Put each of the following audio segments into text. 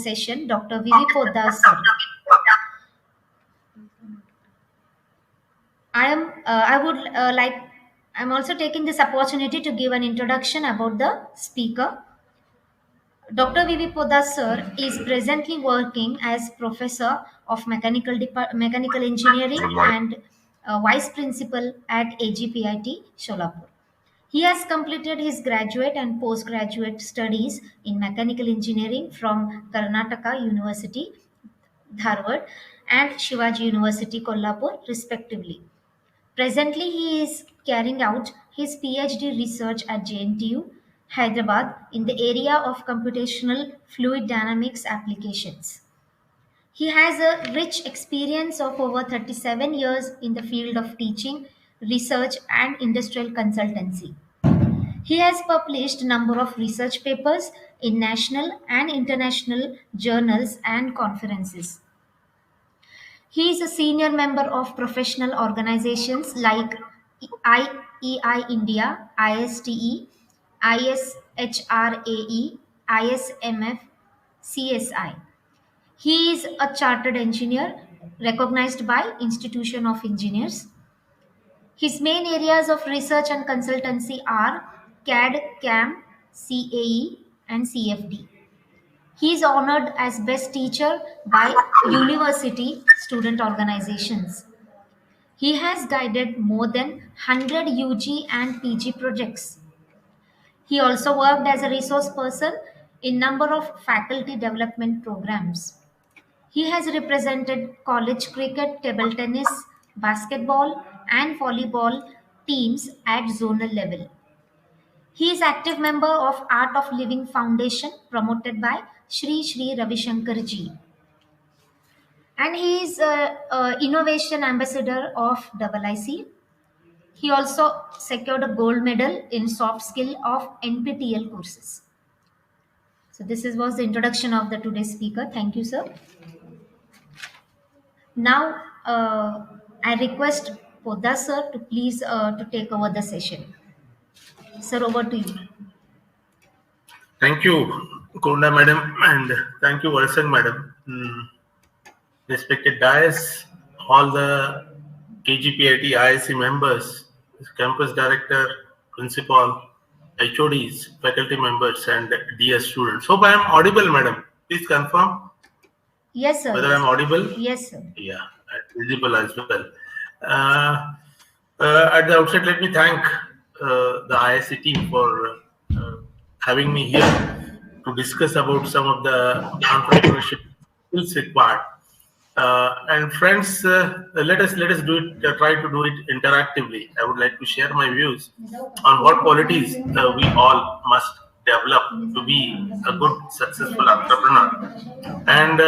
session, Dr. Vivi Potdar sir. I'm also taking this opportunity to give an introduction about the speaker. Dr. Vivi Podar sir is presently working as professor of mechanical engineering and vice principal at AGPIT Sholapur. He has completed his graduate and postgraduate studies in mechanical engineering from Karnataka University, Dharwad, and Shivaji University, Kolhapur, respectively. Presently, he is carrying out his PhD research at JNTU, Hyderabad, in the area of computational fluid dynamics applications. He has a rich experience of over 37 years in the field of teaching, research, and industrial consultancy. He has published a number of research papers in national and international journals and conferences. He is a senior member of professional organizations like IEI India, ISTE, ISHRAE, ISMF, CSI. He is a chartered engineer recognized by Institution of Engineers. His main areas of research and consultancy are CAD, CAM, CAE, and CFD. He is honored as Best Teacher by university student organizations. He has guided more than 100 UG and PG projects. He also worked as a resource person in number of faculty development programs. He has represented college cricket, table tennis, basketball, and volleyball teams at zonal level. He is active member of Art of Living Foundation promoted by Sri Sri Ravi Shankar ji. And he is a innovation ambassador of IIC. He also secured a gold medal in soft skill of NPTEL courses. So was the introduction of the today's speaker. Thank you, sir. Now I request Poddar sir to please to take over the session. Sir, over to you. Thank you, Konda madam, and thank you, Varsan madam. Respected dais, all the KGPIT IIC members, campus director, principal, HODs, faculty members, and DS students. Hope I am audible, madam. Please confirm. Yes, sir. Whether I am audible? Yes, sir. Yeah, visible as well. At the outset, let me thank the IIC team for having me here to discuss about some of the entrepreneurship skills required. And friends, let us do it. Try to do it interactively. I would like to share my views on what qualities we all must develop to be a good, successful entrepreneur. And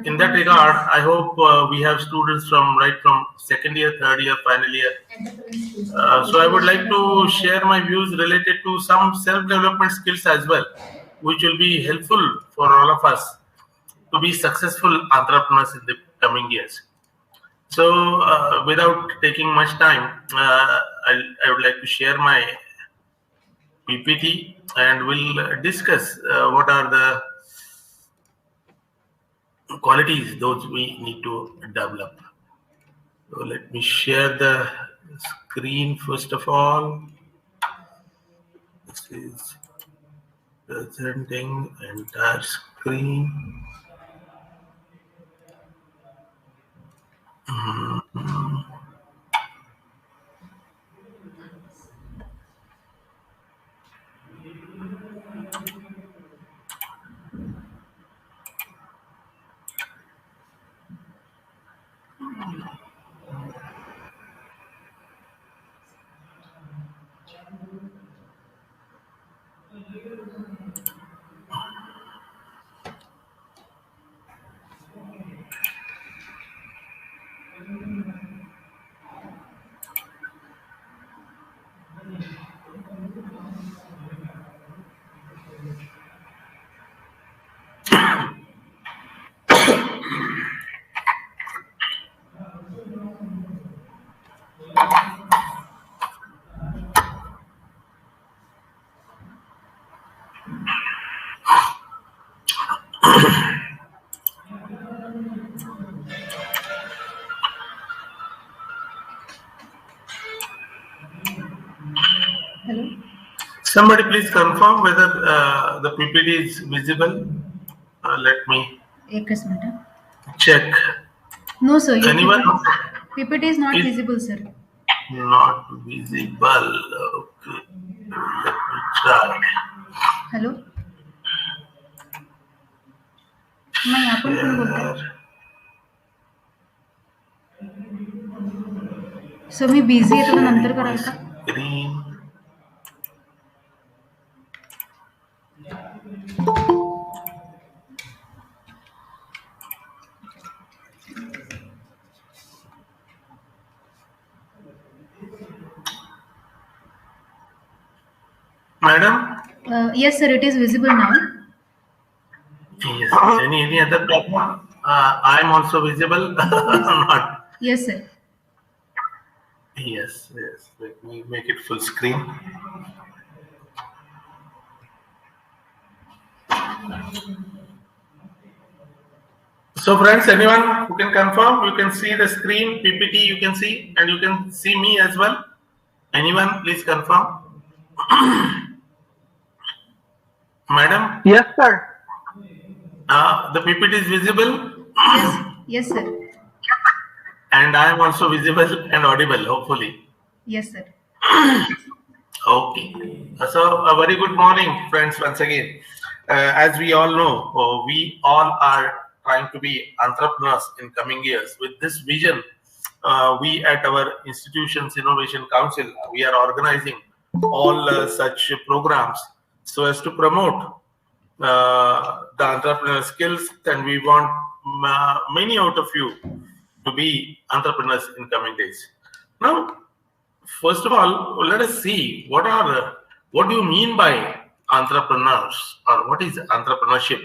in that regard, I hope we have students from second year, third year, final year. So I would like to share my views related to some self-development skills as well, which will be helpful for all of us to be successful entrepreneurs in the coming years. So without taking much time, I would like to share my PPT and we'll discuss what are the qualities those we need to develop. So let me share the screen first of all. This is presenting entire screen. Somebody please confirm whether the PPT is visible. Let me Yes, madam. check. No, sir. Your Anyone? PPT is not Is visible, sir. not visible. Okay. Let me try. Hello नाही आपण कोण बोलतोय Share sir मी busy आहे तुम्ही नंतर sharing my कराल का screen. Madam? Yes, sir. It is visible now. Yes. Any other problem? I am also visible. Not. Yes, sir. Yes. Let me make it full screen. So friends, anyone who can confirm, you can see the screen, PPT you can see, and you can see me as well. Anyone, please confirm. Madam? Yes, sir. The PPT is visible? Yes, sir. And I am also visible and audible, hopefully. Yes, sir. Okay. So, a very good morning, friends, once again. As we all know, we all are trying to be entrepreneurs in coming years. With this vision, we at our institution's Innovation Council, we are organizing all such programs so as to promote the entrepreneurial skills, and we want many out of you to be entrepreneurs in coming days. Now, first of all, let us see what do you mean by entrepreneurs, or what is entrepreneurship?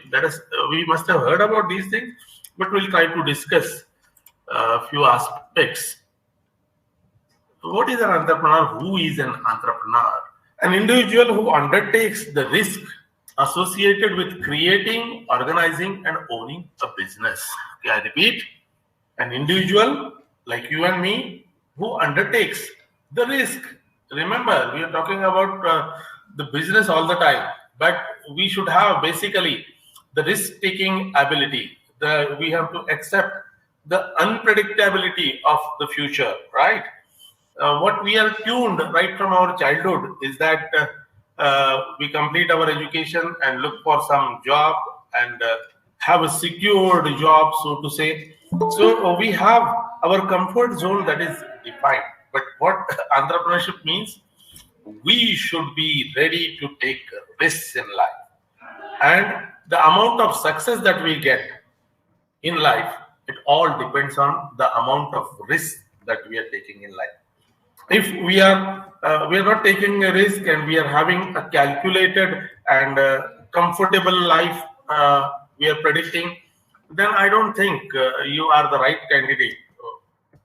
We must have heard about these things, but we'll try to discuss a few aspects. What is an entrepreneur? Who is an entrepreneur? An individual who undertakes the risk associated with creating, organizing, and owning a business. Okay, I repeat, an individual like you and me who undertakes the risk. Remember, we are talking about the business all the time, but we should have basically the risk-taking ability. We have to accept the unpredictability of the future, right? What we are tuned right from our childhood is that we complete our education and look for some job and have a secured job, so to say. So we have our comfort zone that is defined. But what entrepreneurship means, we should be ready to take risks in life. And the amount of success that we get in life, it all depends on the amount of risk that we are taking in life. If we are not taking a risk and we are having a calculated and comfortable life we are predicting, then I don't think you are the right candidate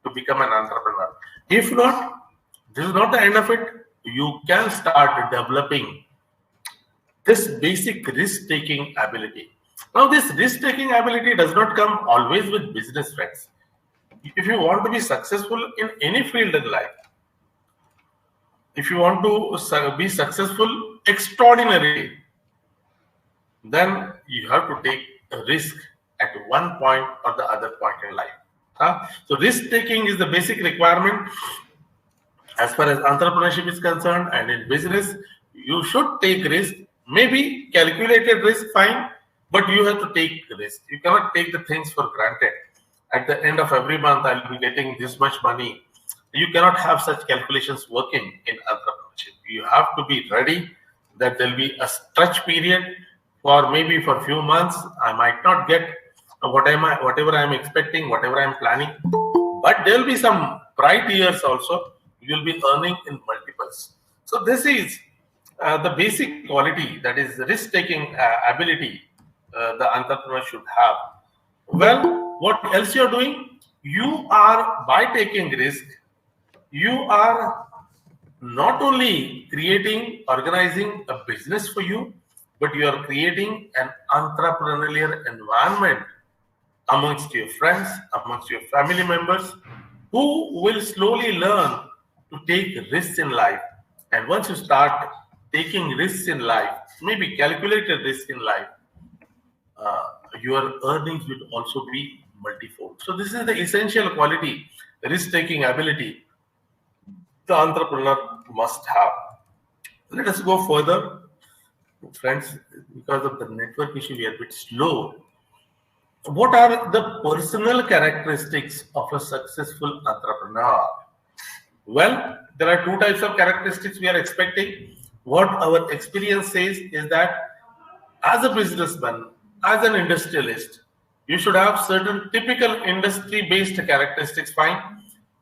to become an entrepreneur. If not, this is not the end of it. You can start developing this basic risk-taking ability. Now, this risk-taking ability does not come always with business, friends. If you want to be successful in any field in life, if you want to be successful extraordinarily, then you have to take a risk at one point or the other point in life. So risk-taking is the basic requirement as far as entrepreneurship is concerned, and in business, you should take risk. Maybe calculated risk, fine, but you have to take risk. You cannot take the things for granted. At the end of every month, I'll be getting this much money. You cannot have such calculations working in entrepreneurship. You have to be ready that there'll be a stretch period for maybe for a few months. I might not get whatever I'm expecting, whatever I'm planning, but there'll be some bright years also. You'll be earning in multiples. So this is the basic quality, that is risk-taking ability the entrepreneur should have. Well, what else you're doing? You are, by taking risk, you are not only creating, organizing a business for you, but you are creating an entrepreneurial environment amongst your friends, amongst your family members, who will slowly learn to take risks in life. And once you start taking risks in life, maybe calculated risk in life, your earnings will also be multifold. So this is the essential quality, risk-taking ability the entrepreneur must have. Let us go further, friends. Because of the network issue, we are a bit slow. What are the personal characteristics of a successful entrepreneur? Well, there are two types of characteristics we are expecting. What our experience says is that as a businessman, as an industrialist, you should have certain typical industry-based characteristics, fine.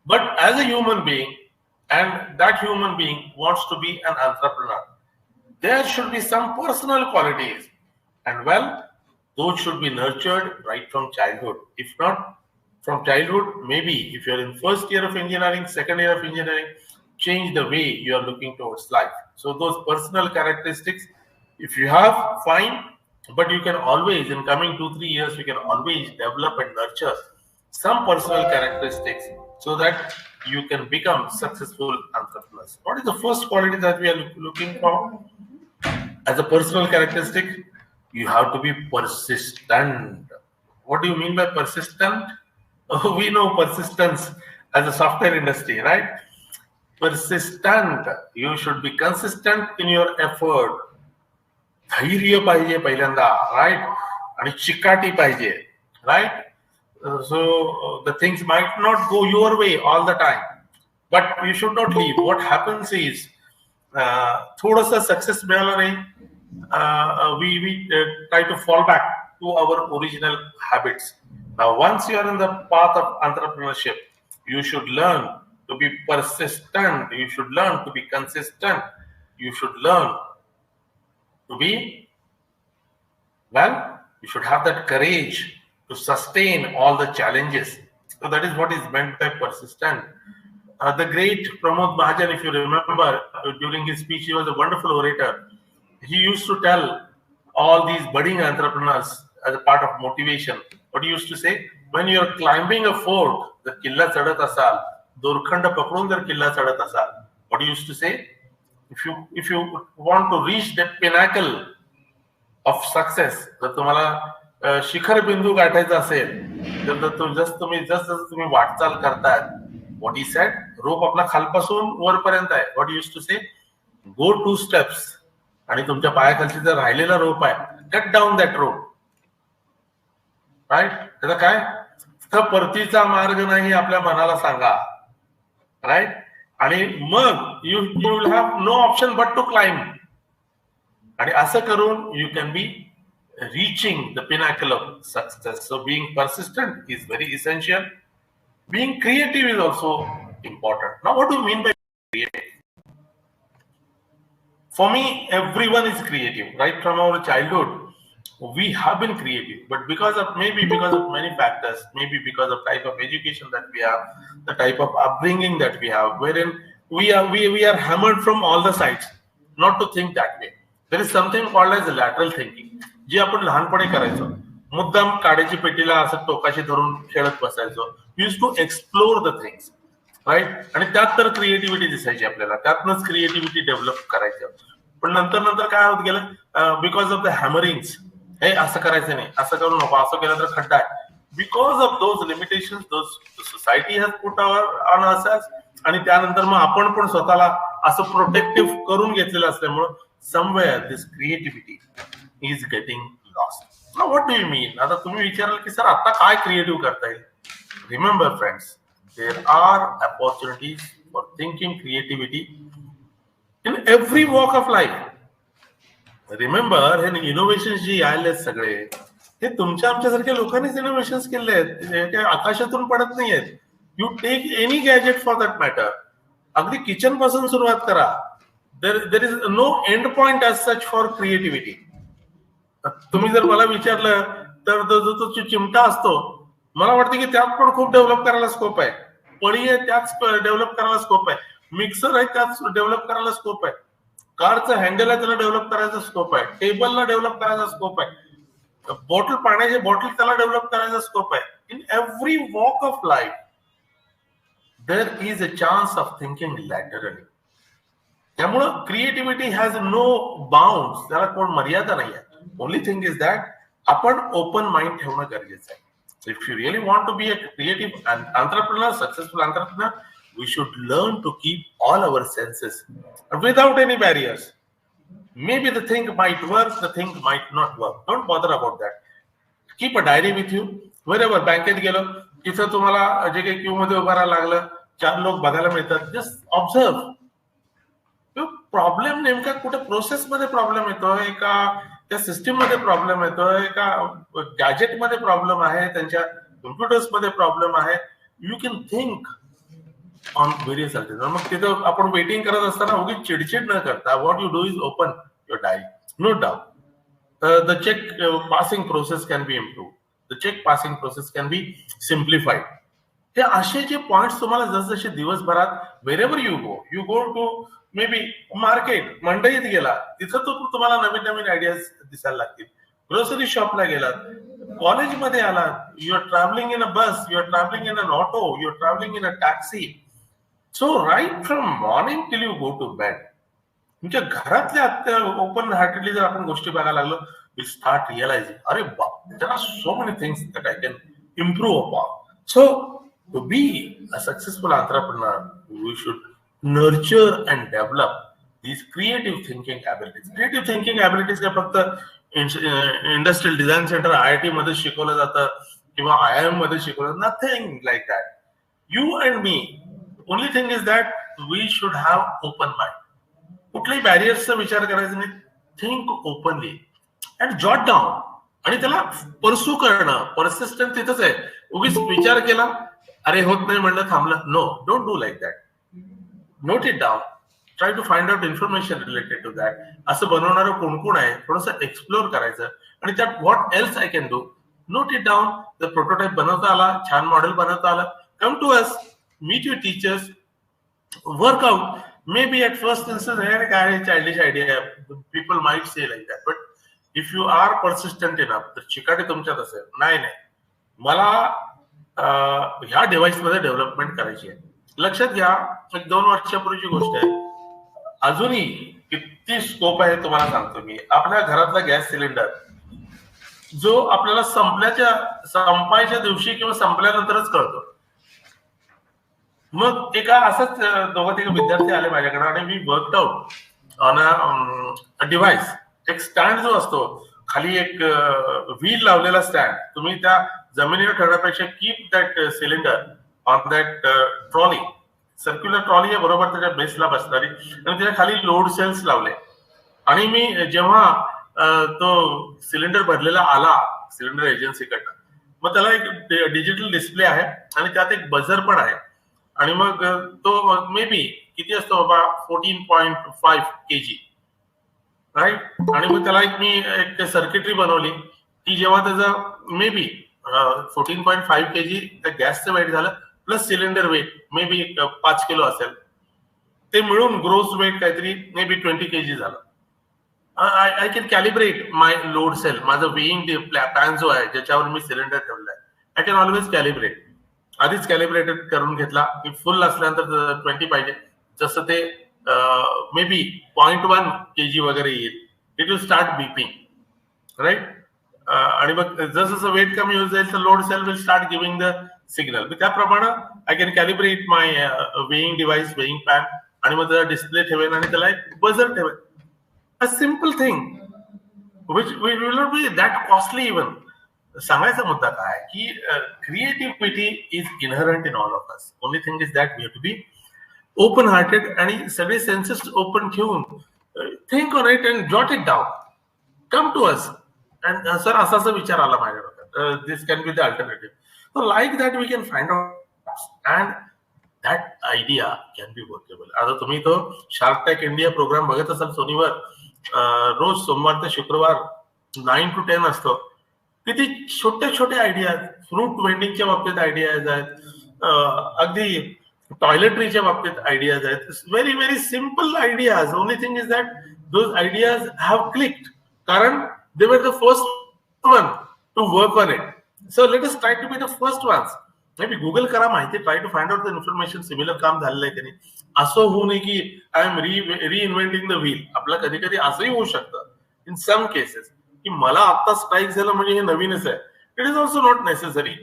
But as a human being, and that human being wants to be an entrepreneur, there should be some personal qualities. And well, those should be nurtured right from childhood. If not from childhood, maybe if you're in first year of engineering, second year of engineering, change the way you are looking towards life. So those personal characteristics, if you have, fine, but you can always, in coming 2-3 years, you can always develop and nurture some personal characteristics so that you can become successful entrepreneurs. What is the first quality that we are looking for? As a personal characteristic, you have to be persistent. What do you mean by persistent? Oh, we know persistence as a software industry, right? Persistent. You should be consistent in your effort. धैर्य पाहिजे पहिल्यांदा, right? आणि चिकाटी पाहिजे, right? So the things might not go your way all the time, but you should not leave. What happens is, थोडंसं success मिळालं नाही, we try to fall back to our original habits. Now, once you are in the path of entrepreneurship, you should learn to be persistent. You should learn to be consistent. You should learn to be, well, you should have that courage to sustain all the challenges. So that is what is meant by persistent. The great Pramod Mahajan, if you remember, during his speech, he was a wonderful orator. He used to tell all these budding entrepreneurs as a part of motivation. What he used to say? When you are climbing a fort, the किल्ला चढत असाल, दोरखंड पकडून जर किल्ला चढत असाल, what he used to say? If you want to reach the pinnacle of success, जर तुम्हाला शिखर बिंदू गाठायचा असेल, तर तुम्ही वाटचाल करताय, what he said, रोप आपला खालपासून वरपर्यंत आहे. What he used to say? Go 2 steps. आणि तुमच्या पायाखालची जर राहिलेला रोप आहे, cut down that rope, right? त्याचा काय? परतीचा मार्ग नाही आपल्या मनाला सांगा, राईट? आणि मग you will have no option but to climb. आणि असं करून you can be reaching the pinnacle of success. So being persistent is very essential. Being creative is also important. Now, what do you mean by creative? For me, everyone is creative. Right from our childhood, we have been creative. But because of many factors, maybe because of type of education that we have, the type of upbringing that we have, wherein we are hammered from all the sides not to think that way. There is something called as lateral thinking. जे आपण लहानपणी करायचो, मुद्दाम काड्याची पेटीला असं टोकाशी धरून खेळत बसायचो. Used to explore the things, right? आणि त्यात तर क्रिएटिव्हिटी दिसायची आपल्याला, त्यातनंच क्रिएटिव्हिटी डेव्हलप करायचं. पण नंतर काय होत गेलं, बिकॉज ऑफ द हॅमरिंग्स, हे असं करायचं नाही, असं करू नको, असं केलं तर खड्डा आहे. Because of those limitations, those society has put on assess, आणि त्यानंतर मग आपण पण स्वतःला असं प्रोटेक्टिव्ह करून घेतलेलं असल्यामुळं somewhere this creativity is getting lost. Now what do you mean? आता तुम्ही विचाराल की सर आता काय क्रिएटिव्ह करता येईल? Remember friends, there are opportunities for thinking creativity in every walk of life. Remember, हे इनोव्हेशन्स जे आले सगळे, हे तुमच्या आमच्यासारख्या लोकांनीच इनोव्हेशन्स केले आहेत, ते आकाशातून पडत नाही आहेत. You take any gadget for that matter, अगदी किचन पासून सुरुवात करा. There is no end point as such for creativity. तुम्ही जर मला विचारलं तर जो चिमटा असतो, मला वाटतं की त्यात पण खूप डेव्हलप करायला स्कोप आहे. पळी आहे त्याच डेव्हलप करायला स्कोप आहे. मिक्सर आहे त्याच डेव्हलप करायला स्कोप आहे. कारचं हँडल आहे त्याला डेव्हलप करायचा स्कोप आहे. टेबलला डेव्हलप करायचा स्कोप आहे. बॉटल, पाण्याची बॉटल त्याला डेव्हलप करायचा स्कोप आहे. In every walk of life there is a chance of thinking laterally. त्यामुळं क्रिएटिव्हिटी हॅज नो बाउंड्स, त्याला कोण मर्यादा नाही आहे. ओनली थिंग इज दॅट आपण ओपन माइंड ठेवणं गरजेचं आहे. If you really want to be a creative entrepreneur, successful entrepreneur, we should learn to keep all our senses without any barriers. Maybe the thing might work, the thing might not work. Don't bother about that. Keep a diary with you. Wherever बँकेत गेलो, तिथं तुम्हाला जे काही Q मध्ये उभा राहायला लागलं, 4 लोक बघायला मिळतात, जस्ट ऑब्झर्व. प्रॉब्लेम नेमका कुठे प्रोसेसमध्ये प्रॉब्लेम येतोय का, त्या सिस्टीम मध्ये प्रॉब्लेम येतोय का, गॅजेट मध्ये प्रॉब्लेम आहे, त्यांच्या कम्प्युटर्स मध्ये प्रॉब्लेम आहे. You can think on various alternative. मग तिथं आपण वेटिंग करत असताना उगीच चिडचिड न करता what you do is open your diary, note down. The check passing process can be improved. The check passing process can be simplified. हे असे जे पॉइंट्स तुम्हाला जसजसे दिवसभरात wherever you go to maybe market, मंडईत गेला, तिथं तुम्हाला नवीन नवीन आयडियाज दिसायला लागतील. ग्रोसरी शॉपला गेलात, कॉलेजमध्ये आलात, you are travelling in a bus, you are travelling in an auto, you are travelling in a taxi. So right from morning till you go to bed, तुमच्या घरातल्या ओपन हार्टेडली जर आपण गोष्टी बघायला लागलो, we start realizing, अरे बाप, there are so many things that I can improve upon. So to be a successful entrepreneur, we should nurture and develop these creative thinking abilities. Creative thinking abilities का फक्त industrial design centre IIT मध्ये शिकवलं जातं किंवा IIM मध्ये शिकवलं, nothing like that. You and me, only thing is that we should have open mind. कुठल्याही बॅरियर्सचा विचार करायचा नाही. Think openly and jot down, आणि त्याला परसू करणं, परसिस्टंट तिथंच आहे. उगीच विचार केला, अरे होत नाही म्हणलं, थांबलं. No, don't do like that. Note it down, try to find out information related to that. असं बनवणारं कोण कोण आहे, थोडंसं एक्सप्लोर करायचं, आणि त्यात what else I can do, note it down. जर प्रोटोटाईप बनवता आला, छान मॉडेल बनवता आलं, come to us, meet your teachers, work out. Maybe at first instance, childish idea, people might say like that, but if you are persistent enough, तर चिकाटी तुमच्यात असेल, नाही मला ह्या डिव्हाइस मध्ये डेव्हलपमेंट करायची आहे. लक्षात घ्या, 1-2 वर्षापूर्वीची गोष्ट आहे, अजूनही किती स्कोप आहे तुम्हाला सांगतो मी. आपल्या घरातला गॅस सिलेंडर जो आपल्याला संपायच्या दिवशी किंवा संपल्यानंतरच कळतो. मग एका असंच 2-3 विद्यार्थी आले माझ्याकडे, आणि मी worked out on a device. एक स्टँड जो असतो, खाली एक व्हील लावलेला स्टँड, तुम्ही त्या जमिनीवर ठेवण्यापेक्षा keep that cylinder on that trolley, circular trolley आहे बरोबर त्याच्या बेसला बसणारी, आणि त्याच्या खाली लोड सेल्स लावले. आणि मी जेव्हा तो सिलेंडर भरलेला आला सिलेंडर एजन्सीकडनं, मग त्याला एक डिजिटल डिस्प्ले आहे आणि त्यात एक बझर पण आहे. आणि मग तो मे बी किती असतो बाबा, 14.5 kg, राईट. आणि मग त्याला मी एक सर्किटरी बनवली की जेव्हा त्याचं मे बी 14.5 kg त्या गॅसचं वेट झालं, plus cylinder weight may be 5 kilo असेल, ते मिळून ग्रोस वेट काहीतरी मे बी 20 kg झालं. I can calibrate my load cell, माझं वेईंग पॅन जो आहे ज्याच्यावर मी सिलेंडर ठेवलाय, आय कॅन ऑलवेज कॅलिब्रेट. आधीच कॅलिब्रेटेड करून घेतला की फुल असल्यानंतर 20 पाहिजे, जसं ते मे बी 0.1 kg वगैरे येईल, it will start beeping, right. आणि मग जसं वेट कमी होत जाईल तर load cell will start giving the signal. त्याप्रमाणे I can calibrate my weighing device, weighing pan, आणि मग त्याला डिस्प्ले ठेवेन आणि त्याला एक बझर ठेवेन. A simple thing which will not be that costly even. सांगायचा मुद्दा काय की creativity is inherent in all of us. Only thing is that we have to be open hearted आणि सगळे सेन्सेस ओपन ठेवून think on it and jot it down. Come to us and sir असा विचार आला माझ्या डोक्यात, this can be the alternative. So like that we can find out and that idea can B workable. आता तुम्ही तो shark tank India programme बघत असाल सोनीवर, रोज सोमवार ते शुक्रवार 9 to 10 असतो. किती छोटे छोटे आयडियाज, फ्रूट वेंडिंगच्या बाबतीत आयडियाज आहेत, अगदी टॉयलेटरीच्या बाबतीत आयडियाज आहेत. Very very simple ideas. Only thing is that those ideas have clicked, कारण they were the first one to work on it. So let us try to be the first ones maybe Google करा माहिती, try to find out the information, similar काम झालेलं आहे त्यांनी. असं होऊ नये की I am reinventing the wheel. आपलं कधी कधी असंही होऊ शकतं इन सम केसेस की मला आता स्ट्राईक झालं म्हणजे हे नवीनच आहे. It is also not necessary.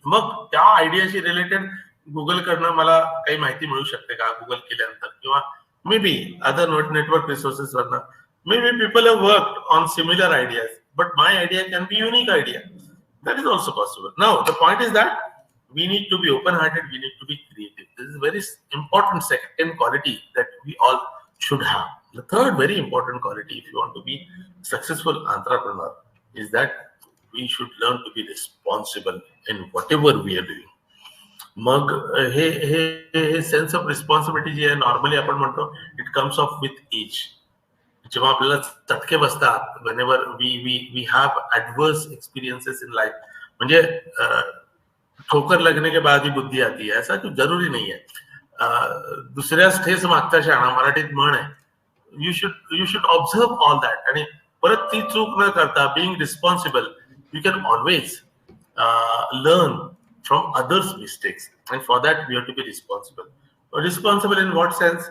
मग त्या आयडियाशी रिलेटेड गुगल कडनं मला काही माहिती मिळू शकते का गुगल केल्यानंतर, किंवा maybe other network resources वरनं maybe people have worked on similar ideas but my idea can be unique idea. That is also possible. Now, the point is that we need to be open-hearted, we need to be creative. This is a very important second quality that we all should have. The third very important quality, if you want to be successful entrepreneur, is that we should learn to be responsible in whatever we are doing. मग हे sense of responsibility जी आहे normally आपण म्हणतो it comes off with age. जेव्हा आपल्याला चटके बसतात, whenever we have adverse experiences in life, म्हणजे ठोकर लगने के बाद ही बुद्धी आती है, ऐसा कुछ जरूरी नहीं है. दुसऱ्याच ठेस मागचा शाणा मराठीत म्हण आहे. You should observe all that, आणि परत ती चूक न करता being responsible you can always learn from others' mistakes, and for that we have to be responsible. Responsible in what sense?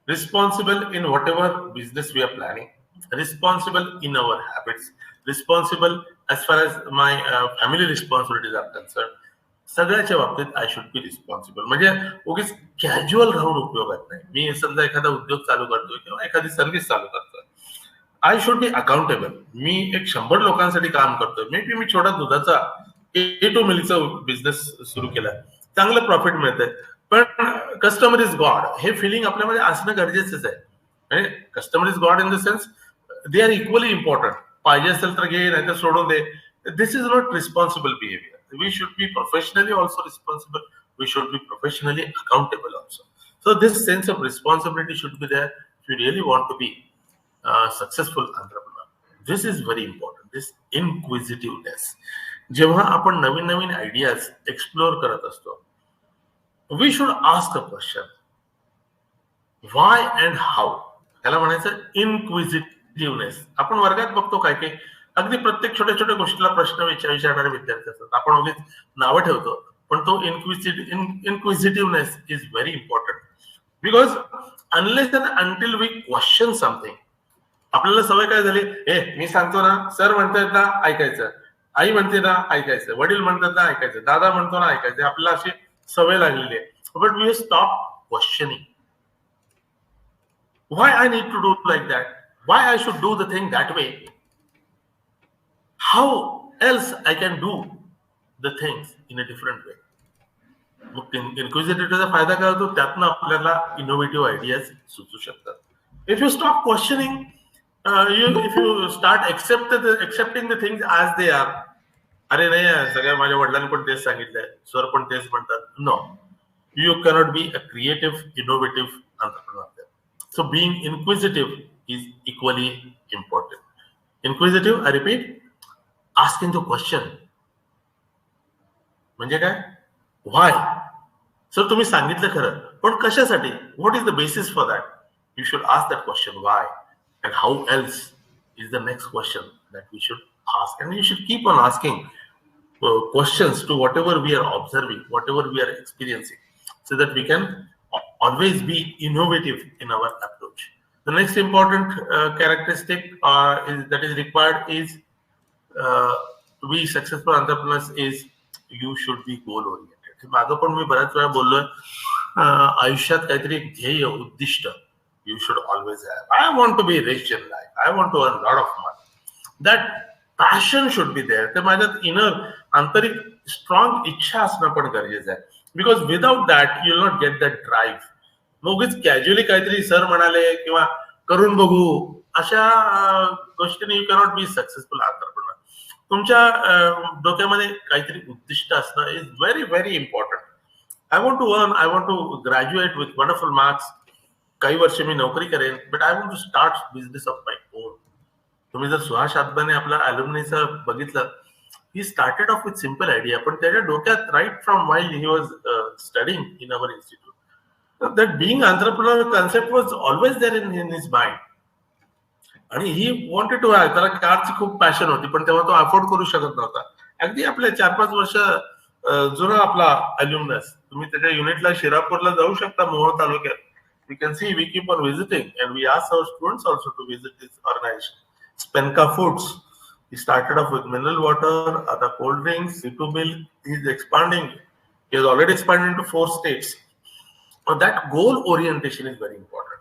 Responsible in whatever business we are planning, responsible in our habits, responsible as far as my family responsibilities are concerned. सगळ्याच्या बाबतीत आय should be responsible. म्हणजे उगीच casual राहून उपयोगात नाही. मी समजा एखादा उद्योग चालू करतोय किंवा एखादी सर्व्हिस चालू करतोय, आय शुड बी अकाउंटेबल. मी 100 लोकांसाठी काम करतोय, मे बी मी छोटा दुधाचा A to मिल्कचा बिझनेस सुरू केला, चांगलं प्रॉफिट मिळतंय, पण कस्टमर इज गॉड हे फिलिंग आपल्यामध्ये असणं गरजेचंच आहे. म्हणजे customer is god in the sense they are equally important. पाहिजे असेल तर घे, नाहीतर सोडून दे. This is not responsible behaviour. We should be professionally also responsible. We should be professionally accountable also. So this sense of responsibility should be there if you really want to be successful entrepreneur. This is very important. This इनक्विजिटिव्हनेस. जेव्हा आपण नवीन नवीन ideas explore करत असतो, we should ask a question, why and how. त्याला म्हणायचं इनक्विजिटिव्हनेस. आपण वर्गात बघतो काय की अगदी प्रत्येक छोट्या छोट्या गोष्टीला प्रश्न विचारणारे विद्यार्थी असतात. आपण उगीच नावं ठेवतो, पण तो inquisitiveness is very important. Because unless and until we question something, आपल्याला सवय काय झाली, मी सांगतो ना, सर म्हणतात ना ऐकायचं, आई म्हणते ना ऐकायचं, वडील म्हणतात ना ऐकायचं, दादा म्हणतो ना ऐकायचं. आपल्याला अशी सवय लागलेली आहे. But we stop questioning. Why I need to do like that? Why I should do the thing that way? How else I can do the things in a different way? मग इन्क्विजिटिव्हचा फायदा काय होतो? त्यातनं आपल्याला इनोव्हेटिव्ह आयडियाज सुचू शकतात. If you stop questioning, if you start accepting the things as they are, अरे नाही सगळ्या माझ्या वडिलांनी पण तेच सांगितलंय, सर पण तेच म्हणतात, no, you cannot be a creative, innovative entrepreneur. So being inquisitive is equally important. Inquisitive, I repeat, asking the question. म्हणजे काय? Why? सर तुम्ही सांगितलं खरं, पण कशासाठी? What is the basis for that? You should ask that question, why? And how else is the next question that we should ask. And we should keep on asking questions to whatever we are observing, whatever we are experiencing, so that we can always be innovative in our approach. The next important characteristic that is required is to be successful entrepreneurs is you should be goal oriented. मागं पण मी बऱ्याच वेळा बोललोय, आयुष्यात काहीतरी एक ध्येय, उद्दिष्ट you should always have. I want to be rich in life. I want to earn a lot of money. That passion should be there. तर माझ्यात इनर आंतरिक स्ट्रॉंग इच्छा असणं पण गरजेचं आहे. Because without that you will not get that drive. मगच casually काहीतरी सर म्हणाले किंवा करून बघू अशा गोष्टीने you cannot be successful entrepreneur. तुमच्या डोक्यामध्ये काहीतरी उद्दिष्ट असणं is very very important. I want to earn, I want to graduate with wonderful marks, काही वर्ष मी नोकरी करेन, but I want to start business of my own. तुम्ही जर सुहास आदबाने आपला अल्युमिनीचं बघितलं, he started off with simple idea, पण त्याच्या डोक्यात right from while he was studying in our institute that being entrepreneur concept was always there in his mind. आणि he wanted to have, त्याला कारची खूप पॅशन होती, पण तेव्हा तो अफोर्ड करू शकत नव्हता. अगदी आपल्या 4-5 वर्ष जुना आपला अल्युमनस, तुम्ही त्याच्या युनिटला शिरापूरला जाऊ शकता मोहोळ तालुक्यात. You can see we keep on visiting and we ask our students also to visit this organization. Spenka Foods, he started off with mineral water, other cold drinks, C2 milk. He is expanding. He has already expanded into 4 states. So that goal orientation is very important.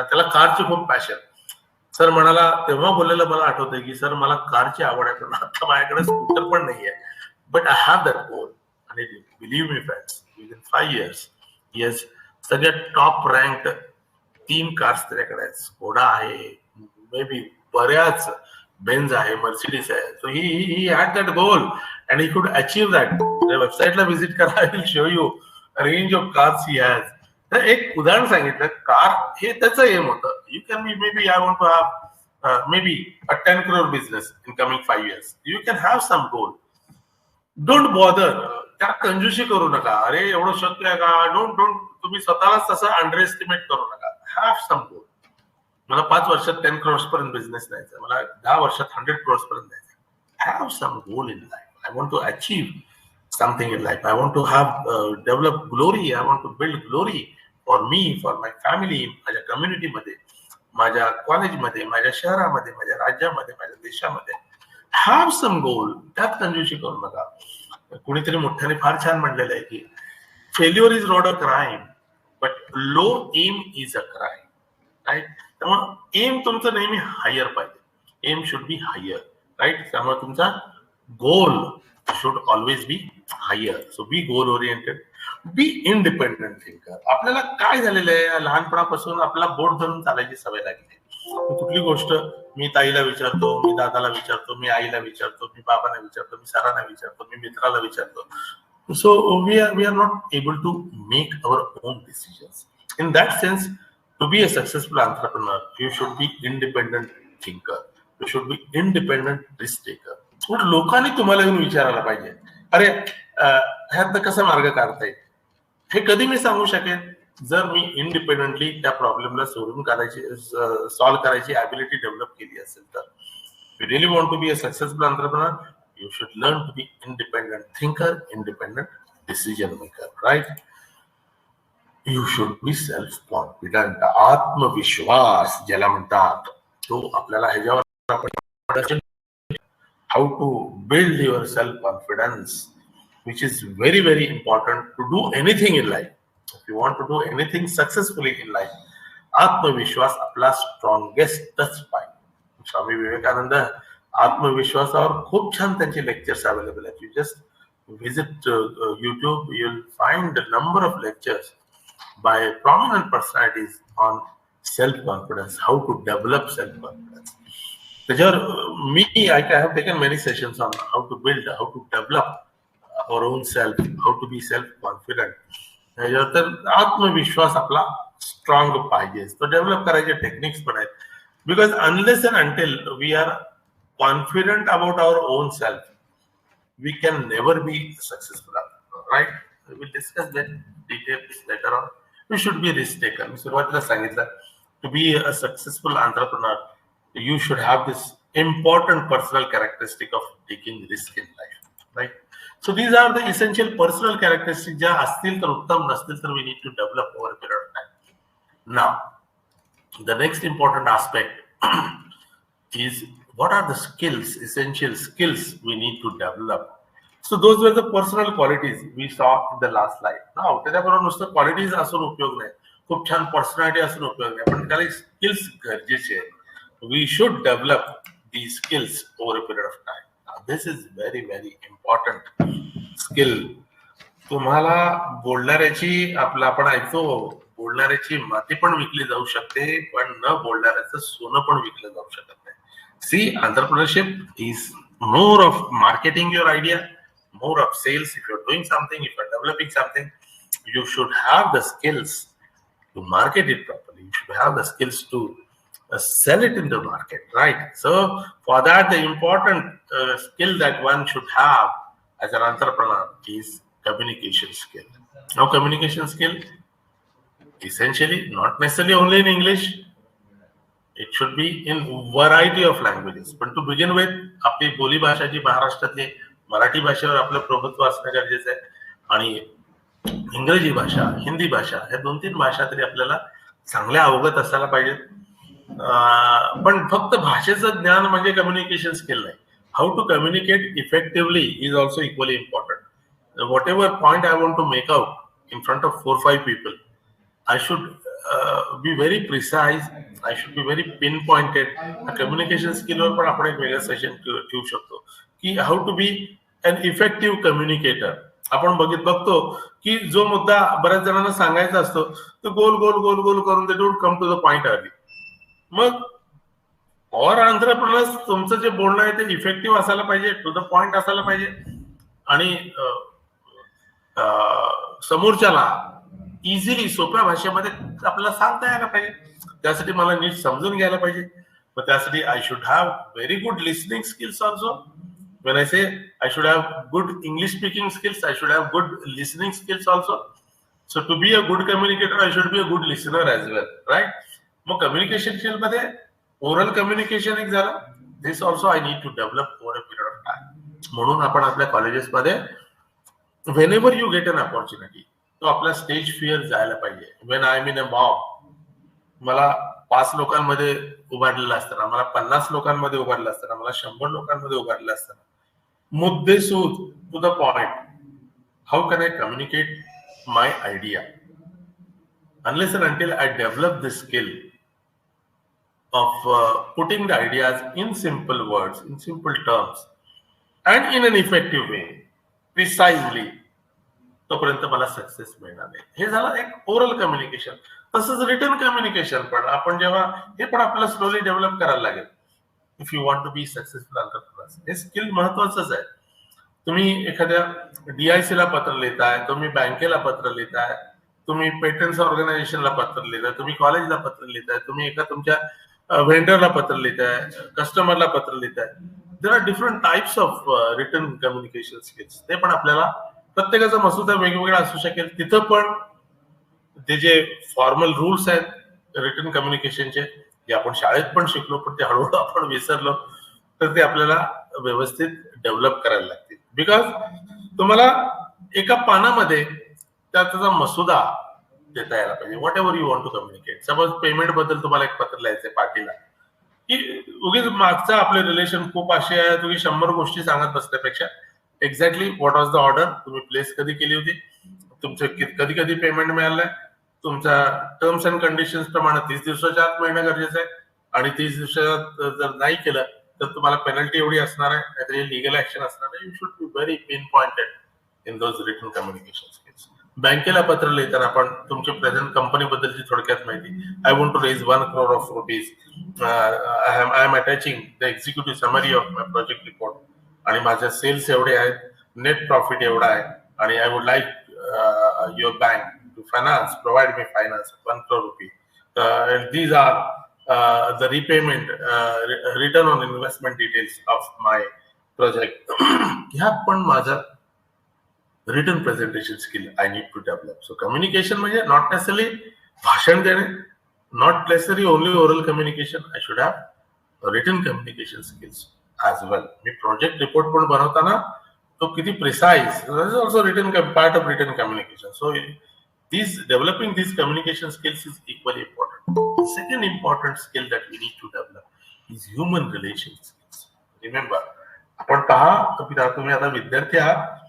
त्याला कारची खूप passion. Sir म्हणाला तेव्हा बोललेलं मला आठवतंय की sir मला कारची आवड आहे पण आता माझ्याकडे स्कूटर पण नाहीये. But I have that goal. And believe me, friends, within 5 years, he has सगळ्यात टॉप रँक 3 कार्स त्याच्याकडे आहेत. स्कोडा आहे, मे बी बऱ्याच बेन्झ आहे, मर्सिडीज आहे. So he had that goal and he could achieve that. वेबसाईटला visit करा, I will show you range of cars he has. तर एक उदाहरण सांगितलं, कार हे त्याचं एम होतं. You can be may be I want to have may be a 10 crore business in coming 5 years. You can have some goal. Don't bother, त्या कंजूसी करू नका. अरे एवढं शक्य आहे का? डोंट तुम्ही स्वतःलाच तसं अंडर एस्टिमेट करू नका. हॅव सम गोल. मला 5 वर्षात 10 crores पर्यंत बिझनेस द्यायचा, मला 10 वर्षात 100 crores पर्यंत द्यायचा. Have some goal in life. I want to achieve something in life. I want to have develop glory. I want to build glory for me, for my family, माझ्या कम्युनिटीमध्ये, माझ्या कॉलेजमध्ये, माझ्या शहरामध्ये, माझ्या राज्यामध्ये, माझ्या देशामध्ये. हॅव सम गोल. त्यात कंजूसी करू नका. कुणीतरी मोठ्याने फार छान म्हणलेलं आहे की failure is not a crime but low aim is a crime. Right. त्यामुळे एम तुमचं नेहमी हायर पाहिजे. Aim should be higher. Right. त्यामुळे तुमचा goal should always be higher. So be goal oriented, be independent thinker. आपल्याला काय झालेलं आहे, लहानपणापासून आपला बोट धरून चालायची सवय लागली. कुठली गोष्ट मी ताईला विचारतो, मी दादाला विचारतो, मी आईला विचारतो, मी बाबांना विचारतो, मी सरांना विचारतो, मी मित्राला विचारतो. So we are not able to make our own decisions. In that sense, to be a successful entrepreneur, you should be independent thinker. You should be independent risk taker. लोकांनी तुम्हाला येऊन विचारायला पाहिजे, अरे ह्यातनं कसा मार्ग काढता येईल. हे कधी मी सांगू शकेन जर मी इंडिपेंडेंटली त्या प्रॉब्लेमला सोडून काढायची, सॉल्व्ह करायची ॲबिलिटी डेव्हलप केली असेल तर. You really want to be a successful entrepreneur, you should learn to be independent thinker, independent decision maker. Right. You should be self confident. आत्मविश्वास ज्याला म्हणतात, तो आपल्याला ह्याच्यावर आपण how to build your self confidence, which is very, very important to do anything in life. If you want to do anything successfully in life, आत्मविश्वास आपला स्ट्रॉंगेस्टच पाहिजे. स्वामी विवेकानंद आत्मविश्वासावर खूप छान त्यांचे लेक्चर्स अवेलेबल आहेत. You just visit YouTube, you'll find a number of lectures by prominent personalities on self-confidence, how to develop self-confidence. त्याच्यावर मी I have taken many sessions on how to build, how to develop our own self, how to be self-confident. तर आत्मविश्वास आपला strong पाहिजे. तो develop करायचे techniques पण आहेत. Because unless and until we are confident about our own self, we can never be successful. Right. Will discuss that details later on. We should be risk taker. मी सुरुवातीला सांगितलं, to be a successful entrepreneur, you should have this important personal characteristic of taking risk in life. Right. So these are the essential personal characteristics ज्या असतील तर उत्तम, नसतील तर we need to develop over a period of time. Now, the next important aspect is what are the skills, essential skills we need to develop. So those were the personal qualities we saw in the last slide. Now, त्याच्याबरोबर नुसतं qualities असून उपयोग नाही, खूप छान personality असून उपयोग नाही, पण त्याला स्किल्स गरजेचे आहेत. We should develop these skills over a period of time. Now, this is very, very important skill. तुम्हाला बोलणाऱ्याची, आपण ऐकतो बोलणाऱ्याची माती पण विकली जाऊ शकते, पण न बोलणाऱ्याचं सोनं पण विकलं जाऊ शकत नाही. See, entrepreneurship is more of marketing your idea, more of sales. If you're doing something, if you're developing something, you should have the skills to market it properly. You should have the skills to sell it in the market, right? So for that, the important skill that one should have as an entrepreneur is communication skill. Now, communication skill, essentially, not necessarily only in English, it should be in variety of languages. But to begin with, आपली बोली भाषा जी महाराष्ट्रातली मराठी भाषेवर आपलं प्रभुत्व असणं गरजेचं आहे आणि इंग्रजी भाषा, हिंदी भाषा ह्या 2-3 भाषा तरी आपल्याला चांगल्या अवगत असायला पाहिजेत. पण फक्त भाषेचं ज्ञान म्हणजे कम्युनिकेशन स्किल नाही. How to communicate effectively is also equally important. Whatever point I want to make out in front of 4-5 people, I should be very precise. I should be very pinpointed. Communication स्किलवर पण आपण एक वेगळं session ठेवू शकतो की how to be an effective communicator. आपण बघतो की जो मुद्दा बऱ्याच जणांना सांगायचा असतो तो गोल गोल गोल गोल करून ते don't come to the point early. मग फॉर एंटरप्रेन्योर्स तुमचं जे बोलणं आहे ते इफेक्टिव्ह असायला पाहिजे, टू द पॉइंट असायला पाहिजे आणि समोरच्याला इझिली सोप्या भाषेमध्ये आपल्याला सांगता यायला पाहिजे. त्यासाठी मला नीट समजून घ्यायला पाहिजे. मग त्यासाठी आय should have very good listening skills also. When I say I should have good English speaking skills, I should have good listening skills also. So to be a good communicator, I should be a good listener as well, right? मग communication skill मध्ये oral communication एक झालं. This also I need to develop over a period of time. म्हणून आपण आपल्या कॉलेजेसमध्ये whenever you get an opportunity, तो आपला stage fear जायला पाहिजे. When I am in a mob, मला 5 लोकांमध्ये उभारलेलं असताना, मला 50 लोकांमध्ये उभारलं असताना, मला 100 लोकांमध्ये उभारलं असताना, मुद्देसूद to the point, how can I communicate my idea unless and until I develop this skill of putting the ideas in simple words, in simple terms, and in an effective way, precisely, तोपर्यंत मला success मिळणार नाही. हे झालं एक oral communication. तसंच written communication पण आपण जेव्हा हे पण आपल्याला स्लोली डेव्हलप करायला लागेल. If you want to be successful entrepreneur, हे स्किल महत्वाचंच आहे. तुम्ही एखाद्या DIC ला पत्र लिहिताय, तुम्ही बँकेला पत्र लिहिताय, तुम्ही पेटंट्स ऑर्गनायझेशनला पत्र लिहिताय, तुम्ही कॉलेजला पत्र लिहिताय, तुम्ही एका तुमच्या व्हेंडरला पत्र लिहिताय, कस्टमरला पत्र लिहिताय. There are different types of written communication skills. ते पण आपल्याला प्रत्येकाचा मसुदा वेगवेगळा असू शकेल. तिथं पण ते जे फॉर्मल रूल्स आहेत रिटन कम्युनिकेशनचे, जे आपण शाळेत पण शिकलो पण ते हळूहळू आपण विसरलो, तर ते आपल्याला व्यवस्थित डेव्हलप करायला लागतील. बिकॉज तुम्हाला एका पानामध्ये त्याचा मसुदा देता यायला पाहिजे. Whatever you want to communicate. Suppose payment बद्दल तुम्हाला एक पत्र लिहायचंय पार्टीला, की उगीच मागचं आपले रिलेशन खूप असे आहे, तुम्ही 100 गोष्टी सांगत बसण्यापेक्षा exactly what was the order, तुम्ही प्लेस कधी केली होती, तुमचं कधी कधी पेमेंट मिळालंय, तुमच्या टर्म्स अँड कंडिशन्स प्रमाणे 30 दिवसाच्या आत मिळणं गरजेचं आहे आणि 30 दिवसात जर नाही केलं तर तुम्हाला पेनल्टी एवढी असणार आहे, नाहीतर लिगल ऍक्शन असणार आहे. You should be very pin pointed in those written communication skills. बँकेला पत्र लिहिताना आपण तुमच्या प्रेझेंट कंपनी बद्दलची थोडक्यात माहिती, I want to raise 1 crore of rupees, I am attaching the executive summary of my project report, आणि माझे सेल्स एवढे आहेत, नेट प्रॉफिट एवढा आहे, आणि I would like your bank to finance, provide me finance 1 crore rupees. And these are the repayment, return on investment details of my project. ह्या पण माझा written presentation skill I need to develop. So communication म्हणजे not necessarily भाषण देणे, not necessary only oral communication. I should have written communication skills as well. मी project report पण बनवताना तो किती precise, also written part of written communication. So developing these communication skills is equally important. The second important skill that we need to develop is human relations skills. Remember, आपण पहा, तुम्ही आता विद्यार्थी आहात,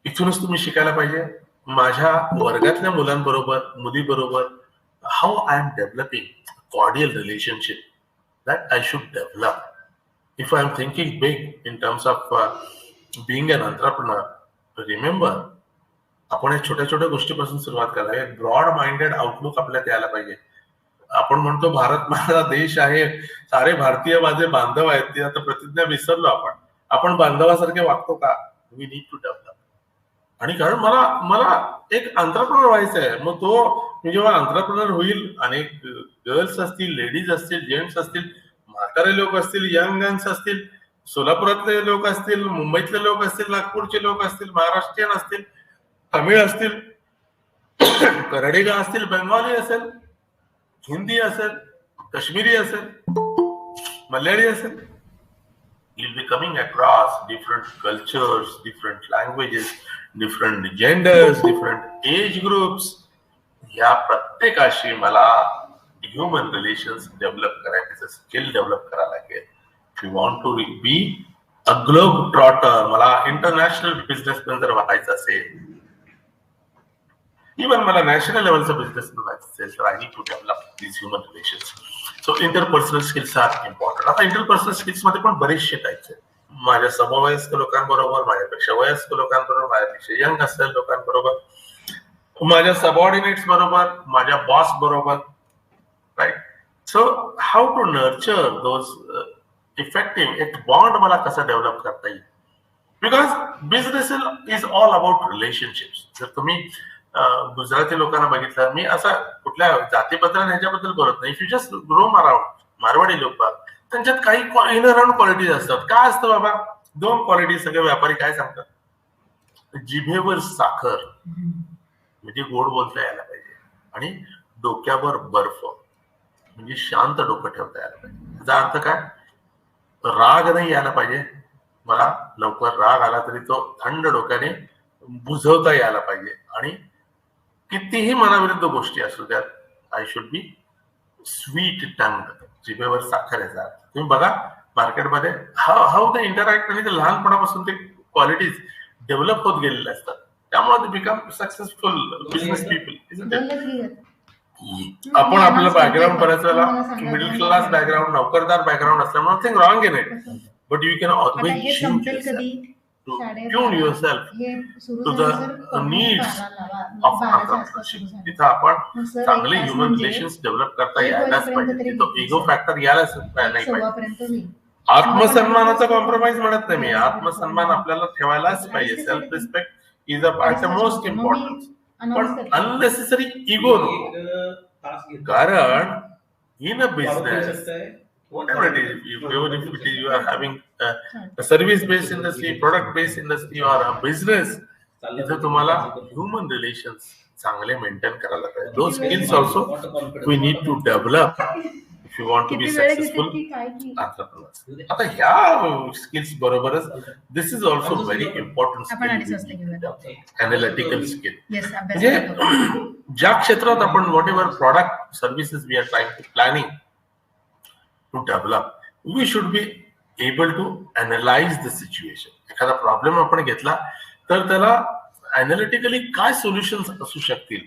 इथूनच तुम्ही शिकायला पाहिजे. माझ्या वर्गातल्या मुलांबरोबर, मुलीबरोबर, how I am developing cordial relationship that I should develop. If I am thinking big in terms of being an entrepreneur, remember, आपण या छोट्या छोट्या गोष्टीपासून सुरुवात करायला. एक ब्रॉड माइंडेड आउटलुक आपल्यात यायला पाहिजे. आपण म्हणतो भारत माझा देश आहे, सारे भारतीय माझे बांधव आहेत, ती आता प्रतिज्ञा विसरलो आपण. आपण बांधवासारखे वागतो का? We need to develop. आणि कारण मला एक एंटरप्रेन्योर व्हायचं आहे. मग तो मी जेव्हा एंटरप्रेन्योर होईल, अनेक गर्ल्स असतील, लेडीज असतील, जेंट्स असतील, म्हातारे लोक असतील, यंग गन्स असतील, सोलापुरातले लोक असतील, मुंबईतले लोक असतील, नागपूरचे लोक असतील, महाराष्ट्रीयन असतील, तमिळ असतील, करडिगा असतील, बेंगॉली असेल, हिंदी असेल, काश्मीरी असेल, मल्याळी असेल, you'll be coming across different cultures, different languages, different genders, different age groups. या प्रत्येकाशी मला ह्युमन रिलेशन्स डेव्हलप करायचं स्किल डेव्हलप करायला लागेल. If you want to be a globe trotter, मला इंटरनॅशनल बिझनेसमॅन जर व्हायचं असेल, इव्हन मला नॅशनल लेवलचा बिझनेसमॅन व्हायचं असेल, तर I need to develop these human relations. So interpersonal skills are important. आता इंटरपर्सनल स्किल्स मध्ये पण बरेचसे टाईप्स आहेत. माझ्या समवयस्क लोकांबरोबर, माझ्यापेक्षा वयस्क लोकांबरोबर, माझ्यापेक्षा यंग असलेल्या लोकांबरोबर, माझ्या सबऑर्डिनेट्स बरोबर, माझ्या बॉस बरोबर, right. So how to nurture those effective, एक बॉन्ड मला कसा डेव्हलप करता येईल. Because business is all about relationships. जर तुम्ही गुजराती लोकांना बघितलं, मी असा कुठल्या जातीबद्दल ह्याच्याबद्दल बोलत नाही. If you just roam around, Marwari लोक त्यांच्यात काही इनहरंट क्वालिटीज असतात. काय असतं बाबा, दोन क्वालिटी सगळे व्यापारी काय सांगतात, जिभेवर साखर म्हणजे गोड बोलता यायला पाहिजे, आणि डोक्यावर बर्फ म्हणजे शांत डोकं ठेवता यायला पाहिजे. याचा अर्थ काय, राग नाही यायला पाहिजे, मला लवकर राग आला तरी तो थंड डोक्याने बुझवता यायला पाहिजे, आणि कितीही मनाविरुद्ध गोष्टी असू द्यात, आय शुड बी स्वीट टंग, जिभेवर साखर याचा. तुम्ही बघा मार्केटमध्ये हाऊ ते इंटरॅक्ट, आणि ते लहानपणापासून ते क्वालिटीज डेव्हलप होत गेलेले असतात. त्यामुळे ते बिकम सक्सेसफुल बिझनेस पीपल. आपण आपलं बॅकग्राऊंड बऱ्याच वेळेला मिडल क्लास बॅकग्राऊंड, नोकरदार बॅकग्राऊंड असल्यामुळे nothing wrong in it, but you can always tune yourself to the needs of entrepreneurship. तिथं आपण चांगले ह्युमन रिलेशन्स डेव्हलप करता यायलाच पाहिजे. तो इगो फॅक्टर यायलाच नाही पाहिजे. आत्मसन्मानाचा कॉम्प्रोमाइज म्हणत नाही मी, आत्मसन्मान आपल्याला ठेवायलाच पाहिजे. Self respect is the most important, पण अननेसेसरी इगो नको. कारण in a business, whatever it is, even if it is you are having a service based industry, product based industry, or a business, इथं तुम्हाला human relations चांगले maintain करायला पाहिजे. Those skills also we need to develop if you want to be successful entrepreneur. आता ह्या skills बरोबरच this is also very important skill, analytical skill. म्हणजे ज्या क्षेत्रात आपण whatever product services we are trying to planning to develop, we should be able to analyze the situation. एखादा problem आपण घेतला तर त्याला अनालिटिकली काय सोल्युशन्स असू शकतील,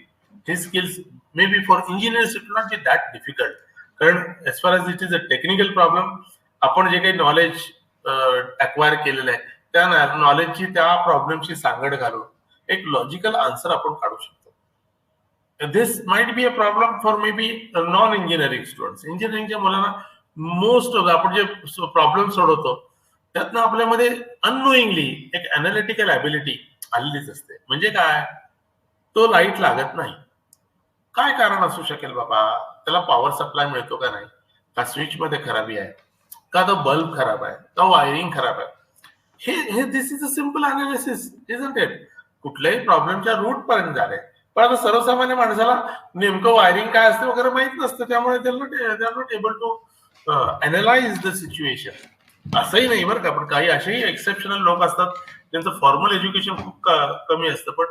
हे skills may be for engineers it not be that difficult. कारण as far as it is a technical problem, आपण जे काही नॉलेज अक्वायर केलेलं आहे त्या नॉलेजची त्या प्रॉब्लेमची सांगड घालून एक लॉजिकल आन्सर आपण काढू शकतो. This might be a problem for may be non engineering students. इंजिनिअरिंगच्या मुलांना मोस्ट ऑफ आपण जे प्रॉब्लेम सोडवतो त्यातनं आपल्यामध्ये अननोईंगली एक अनालिटिकल ॲबिलिटी आलेलीच असते. म्हणजे काय, तो लाईट लागत नाही, काय कारण असू शकेल बाबा, त्याला पॉवर सप्लाय मिळतो का नाही, का स्विच मध्ये खराबी आहे, का तो बल्ब खराब आहे, का वायरिंग खराब आहे, हे this is a simple analysis isn't it. कुठल्याही प्रॉब्लेमच्या रूट पर्यंत झाले. पण आता सर्वसामान्य माणसाला नेमकं वायरिंग काय असतं वगैरे माहित नसतं, त्यामुळे they are not able to analyse the situation. असंही नाही बरं का, पण काही असेही एक्सेप्शनल लोक असतात ज्यांचं फॉर्मल एज्युकेशन खूप कमी असतं, पण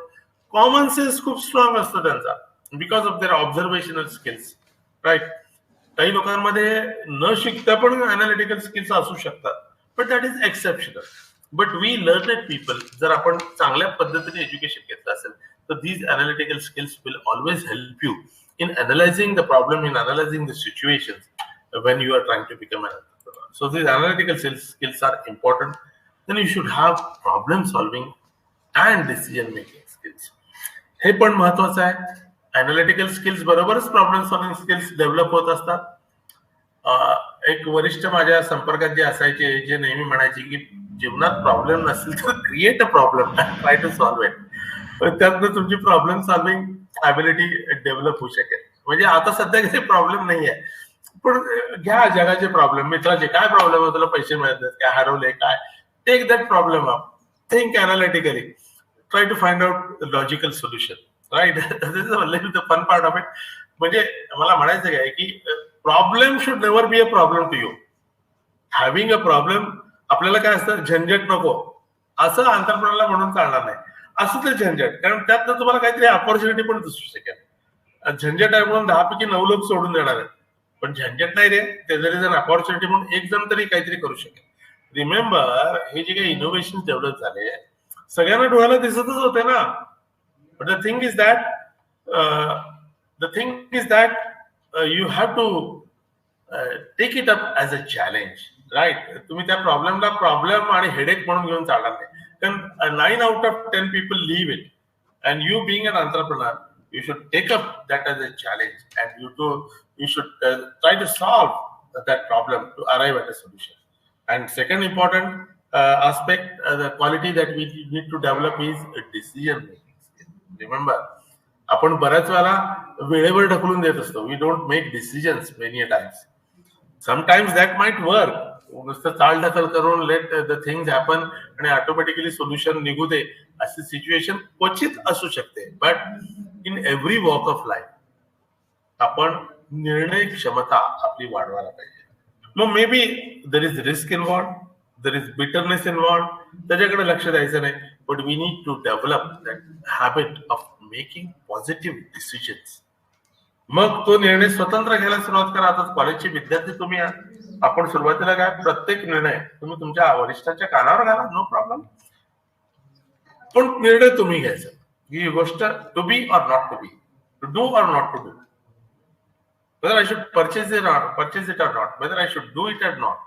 कॉमन सेन्स खूप स्ट्रॉंग असतो त्यांचा, because of their observational skills, right. काही लोकांमध्ये न शिकता पण अनालिटिकल स्किल्स असू शकतात, but that is exceptional. But we learned people, जर आपण चांगल्या पद्धतीने एज्युकेशन घेतलं असेल तर these analytical skills will always help you in analyzing the problem, in analyzing the situations when you are trying to become an entrepreneur. So these analytical skills are important. Then you should have problem solving and decision making skills. हे पण महत्वाचं आहे. Analytical skills बरोबरच problem solving skills develop होत असतात. एक वरिष्ठ माझ्या संपर्कात जे असायचे, जे नेहमी म्हणायचे की जीवनात प्रॉब्लेम नसेल तर create a problem, try to solve it. त्यातनं तुमची प्रॉब्लेम सॉल्विंग ॲबिलिटी डेव्हलप होऊ शकेल. म्हणजे आता सध्या काही प्रॉब्लेम नाही आहे, पण घ्या जगाचे प्रॉब्लेम, मित्राचे काय प्रॉब्लेम आहे, तुला पैसे मिळत नाहीत, काय हरवले, काय, take that problem up, think analytically, try to find out logical solution, right. This is only the fun part of it. म्हणजे मला म्हणायचं काय की problem should never be a problem to you. Having a problem आपल्याला काय असतं, झंझट नको असं एंटरप्रेन्योरला म्हणून चालणार नाही. असं ते झंझट, कारण त्यातनं तुम्हाला काहीतरी अपॉर्च्युनिटी पण दिसू शकेल. झंझट आहे म्हणून 10 पैकी 9 लोक सोडून देणार आहेत, पण झंझट नाही रे, ते जरी जर अपॉर्च्युनिटी म्हणून एक जण तरी काहीतरी करू शकेल. रिमेंबर, हे जे काही इनोव्हेशन डेव्हलप झाले सगळ्यांना डोळ्याला दिसतच होते ना. But the thing is that you have to take it up as a challenge, right? तुम्ही त्या प्रॉब्लेमला प्रॉब्लेम आणि हेडेक म्हणून घेऊन चालणार नाही, कारण 9 out of 10 people leave it, and you being an entrepreneur, you should take up that as a challenge, and you should try to solve that problem to arrive at a solution. And second important aspect, the quality that we need to develop is decision making skill. Remember, आपण बऱ्याच वेळा वेळेवर ढकलून देत असतो. We don't make decisions many times. Sometimes that might work. नुसतं चालढकल करून लेट द थिंग्स हॅपन आणि ऑटोमॅटिकली सोल्युशन निघू दे अशी सिच्युएशन क्वचित असू शकते. But in every walk of life आपण निर्णय क्षमता आपली वाढवायला पाहिजे. मग may be there is risk involved, there is bitterness involved, त्याच्याकडे लक्ष द्यायचं नाही. But we need to develop that habit of making positive decisions. मग तो निर्णय स्वतंत्र घ्यायला सुरुवात करा. आता कॉलेजचे विद्यार्थी तुम्ही आपण सुरुवातीला काय, प्रत्येक निर्णय तुम्ही तुमच्या वरिष्ठाच्या कानावर घाला, नो प्रॉब्लेम, पण निर्णय तुम्ही घ्यायचा. ही गोष्ट to be or not to be, to do or not to do, whether I should purchase it or not, whether I should do it or not.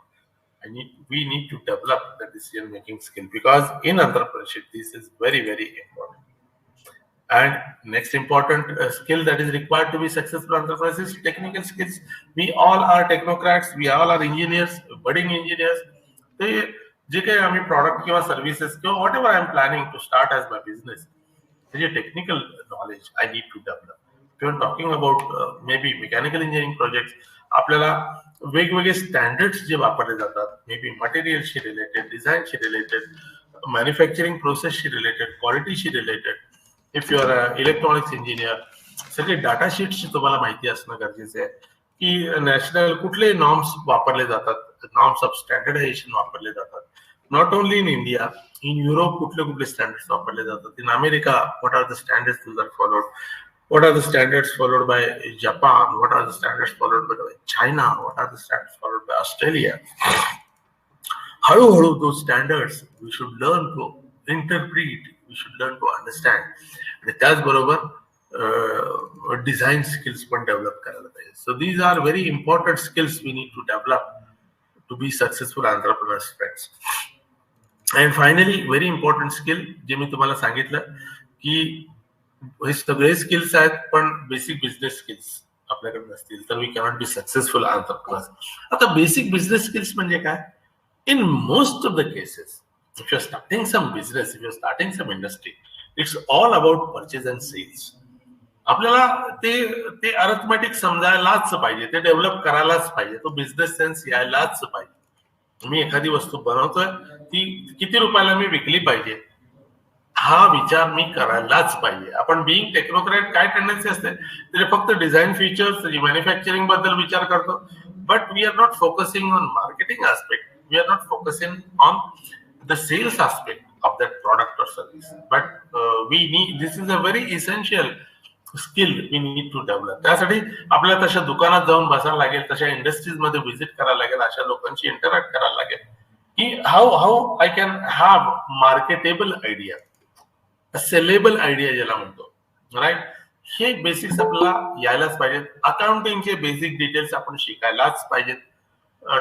We need to develop the decision making skill, because in entrepreneurship this is very, very important. And next important skill that is required to be successful entrepreneurs is technical skills. We all are technocrats, we all are engineers, budding engineers. ते जे काही आम्ही product किंवा services किंवा whatever I am planning to start as my business, त्याचे technical knowledge I need to develop. Talking about may be mechanical engineering project, आपल्याला वेगवेगळे standards जे वापरले जातात, मे बी मटेरियलशी रिलेटेड, डिझाईनशी रिलेटेड, मॅन्युफॅक्चरिंग प्रोसेसशी रिलेटेड, क्वालिटीशी related. If you are electronics engineer, सगळे डाटा शीट्सची तुम्हाला माहिती असणं गरजेचं आहे की नॅशनल कुठले नॉर्म्स वापरले जातात, नॉर्म्स ऑफ स्टँडर्डायझेशन वापरले जातात. Not only in India, in Europe कुठले कुठले स्टँडर्ड्स वापरले जातात, in America what are the standards are followed, what are the standards followed by Japan, what are the standards followed by China, what are the standards followed by Australia. हळूहळू those standards we should learn to interpret, we should learn to understand, आणि त्याचबरोबर design skills पण develop करायला पाहिजे. So these are very important skills we need to develop to be successful entrepreneurs, friends. And finally, very important skill जे मी तुम्हाला सांगितलं की हे सगळे skills आहेत, पण बेसिक बिझनेस स्किल्स आपल्याकडे नसतील तर we cannot be successful entrepreneurs. आता बेसिक बिझनेस स्किल्स म्हणजे काय? In most of the cases if you are starting some business, if you are starting some industry, it's all about purchase and sales. आपल्याला ते arithmetic समजायलाच पाहिजे, ते develop करायलाच पाहिजे, तो बिझनेस सेन्स यायलाच पाहिजे. मी एखादी वस्तू बनवतोय, ती किती रुपयाला मी विकली पाहिजे हा विचार मी करायलाच पाहिजे. आपण बिईंग टेक्नोक्रेट काय टेंडन्सी असते, त्याचे फक्त डिझाईन फीचर्स, मॅन्युफॅक्चरिंग बद्दल विचार करतो, but we are not focusing on marketing aspect, we are not focusing on the sales aspect of that product or service. But we need, this is a very essential skill we need to develop. त्यासाठी आपल्याला तशा दुकानात जाऊन बसायला लागेल, तशा industries मध्ये visit करायला लागेल, अशा लोकांशी इंटरॅक्ट करायला लागेल की how I can have marketable idea, sellable idea ज्याला म्हणतो, राईट. हे बेसिक्स आपल्याला यायलाच पाहिजेत. अकाउंटिंगचे बेसिक डिटेल्स आपण शिकायलाच पाहिजेत,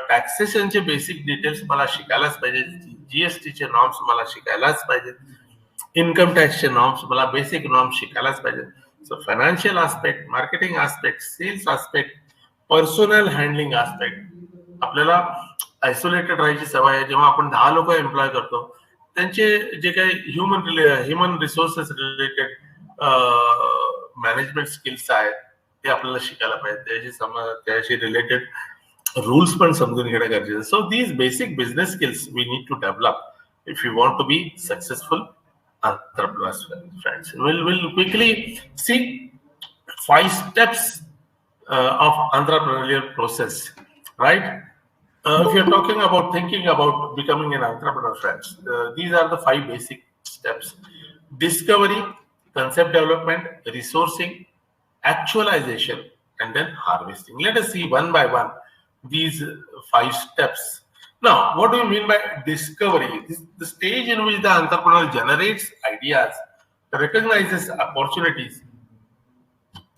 टॅक्सेशनचे बेसिक डिटेल्स मला शिकायलाच पाहिजेत, जीएसटीचे नॉर्म्स मला शिकायलाच पाहिजेत, इन्कम टॅक्सचे नॉर्म्स मला बेसिक नॉर्म्स शिकायलाच पाहिजेत. So financial aspect, marketing aspect, sales aspect, personal handling aspect. आपल्याला आयसोलेटेड राहायची सवय आहे. जेव्हा आपण 10 लोक एम्प्लॉय करतो, त्यांचे जे काही human resources related management skills आहेत ते आपल्याला शिकायला पाहिजे, त्याशी रिलेटेड रूल्स पण समजून घेणं गरजेचं. So these basic business skills we need to develop if you want to be successful entrepreneurs, friends. We'll quickly see 5 steps of entrepreneurial process, right? If you're talking about thinking about becoming an entrepreneur, friends, these are the 5 basic steps: discovery, concept development, resourcing, actualization, and then harvesting. Let us see one by one these 5 steps. Now, what do you mean by discovery? This is the stage in which the entrepreneur generates ideas, recognizes opportunities,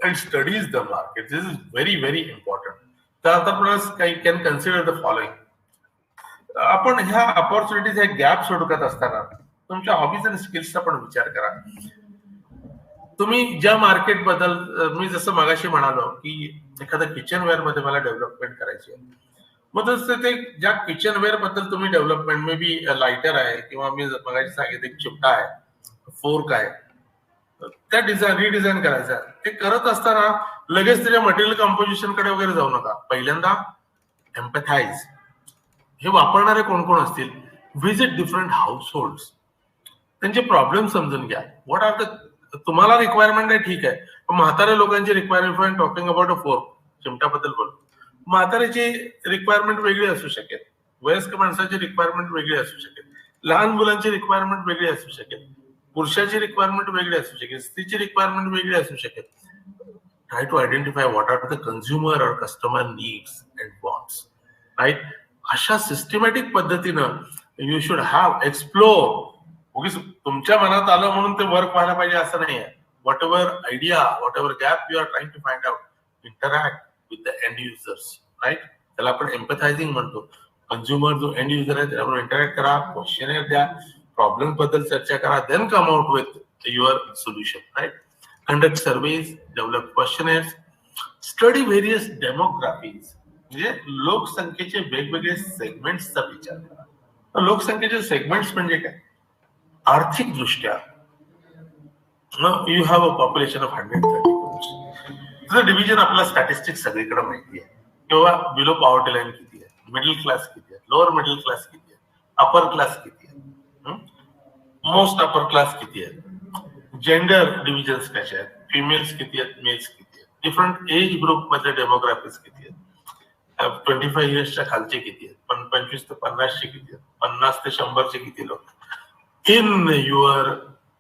and studies the market. This is very, very important. The entrepreneurs can consider the following. आपण ह्या opportunities ह्या gap सोडकत असताना तुमच्या hobbies आणि स्किल्सचा पण विचार करा. तुम्ही ज्या मार्केट बद्दल मी जसं मगाशी म्हणालो की एखाद्या किचनवेअर मध्ये मला डेव्हलपमेंट करायची आहे, मग तसं ते ज्या किचनवेअर बद्दल तुम्ही डेव्हलपमेंट मे बी लायटर आहे किंवा मी मगाशी सांगितलं एक चिमटा आहे, फोर्क आहे, त्या रिडिझाईन करायचा. ते करत असताना लगेच त्याच्या मटेरियल कॉम्पोजिशन कडे वगैरे जाऊ नका. पहिल्यांदा एम्पॅथाइज, हे वापरणारे कोण कोण असतील, व्हिजिट डिफरंट हाऊस होल्ड, त्यांचे प्रॉब्लेम समजून घ्या. व्हॉट आर द, तुम्हाला रिक्वायरमेंट आहे ठीक आहे, पण म्हाताऱ्या लोकांची requirement, talking about a fork, चिमट्याबद्दल बोल, म्हाताऱ्याची रिक्वायरमेंट वेगळी असू शकेल, वयस्क माणसाची रिक्वायरमेंट वेगळी असू शकेल, लहान मुलांची रिक्वायरमेंट वेगळी असू शकेल, पुरुषाची रिक्वायरमेंट वेगळी असू शकेल, स्त्रीची रिक्वायरमेंट वेगळी असू शकेल. Try to identify what are the consumer or customer needs and wants, right. अशा सिस्टमॅटिक पद्धतीनं यू शुड हॅव एक्सप्लोर. उगीच तुमच्या मनात आलं म्हणून ते वर्क व्हायला पाहिजे असं नाही आहे. Whatever idea, whatever gap you are trying to find out, interact with the end users, right. त्याला आपण एम्पथायझिंग म्हणतो. कंझ्युमर जो एंड युजर आहे त्याच्याबरोबर इंटरॅक्ट करा, क्वेश्चनेअर द्या, प्रॉब्लेम बद्दल चर्चा करा, then come out with your solution, right. Conduct surveys, develop questionnaires, study various demographies, म्हणजे लोकसंख्येचे वेगवेगळे सेगमेंट्सचा विचार करा. लोकसंख्येचे सेगमेंट्स म्हणजे काय? आर्थिक दृष्ट्या you have a population of 130 crores. तुझं डिव्हिजन आपल्याला स्टॅटिस्टिक्स सगळीकडे माहिती आहे. किंवा बिलो पॉवर्टी लाईन किती आहे, मिडल क्लास किती आहे, लोअर मिडल क्लास किती आहे, अपर क्लास किती आहे, मोस्ट अपर क्लास किती आहे, जेंडर डिव्हिजन्स कसे आहेत, फिमेल्स किती आहेत, मेल्स किती आहेत, डिफरंट एज ग्रुप मधले डेमोग्राफीज किती आहेत, 25 इयर्सच्या खालचे किती आहेत, 25 ते 50 चे किती आहेत, 50 ते 100 चे किती लोक इन युअर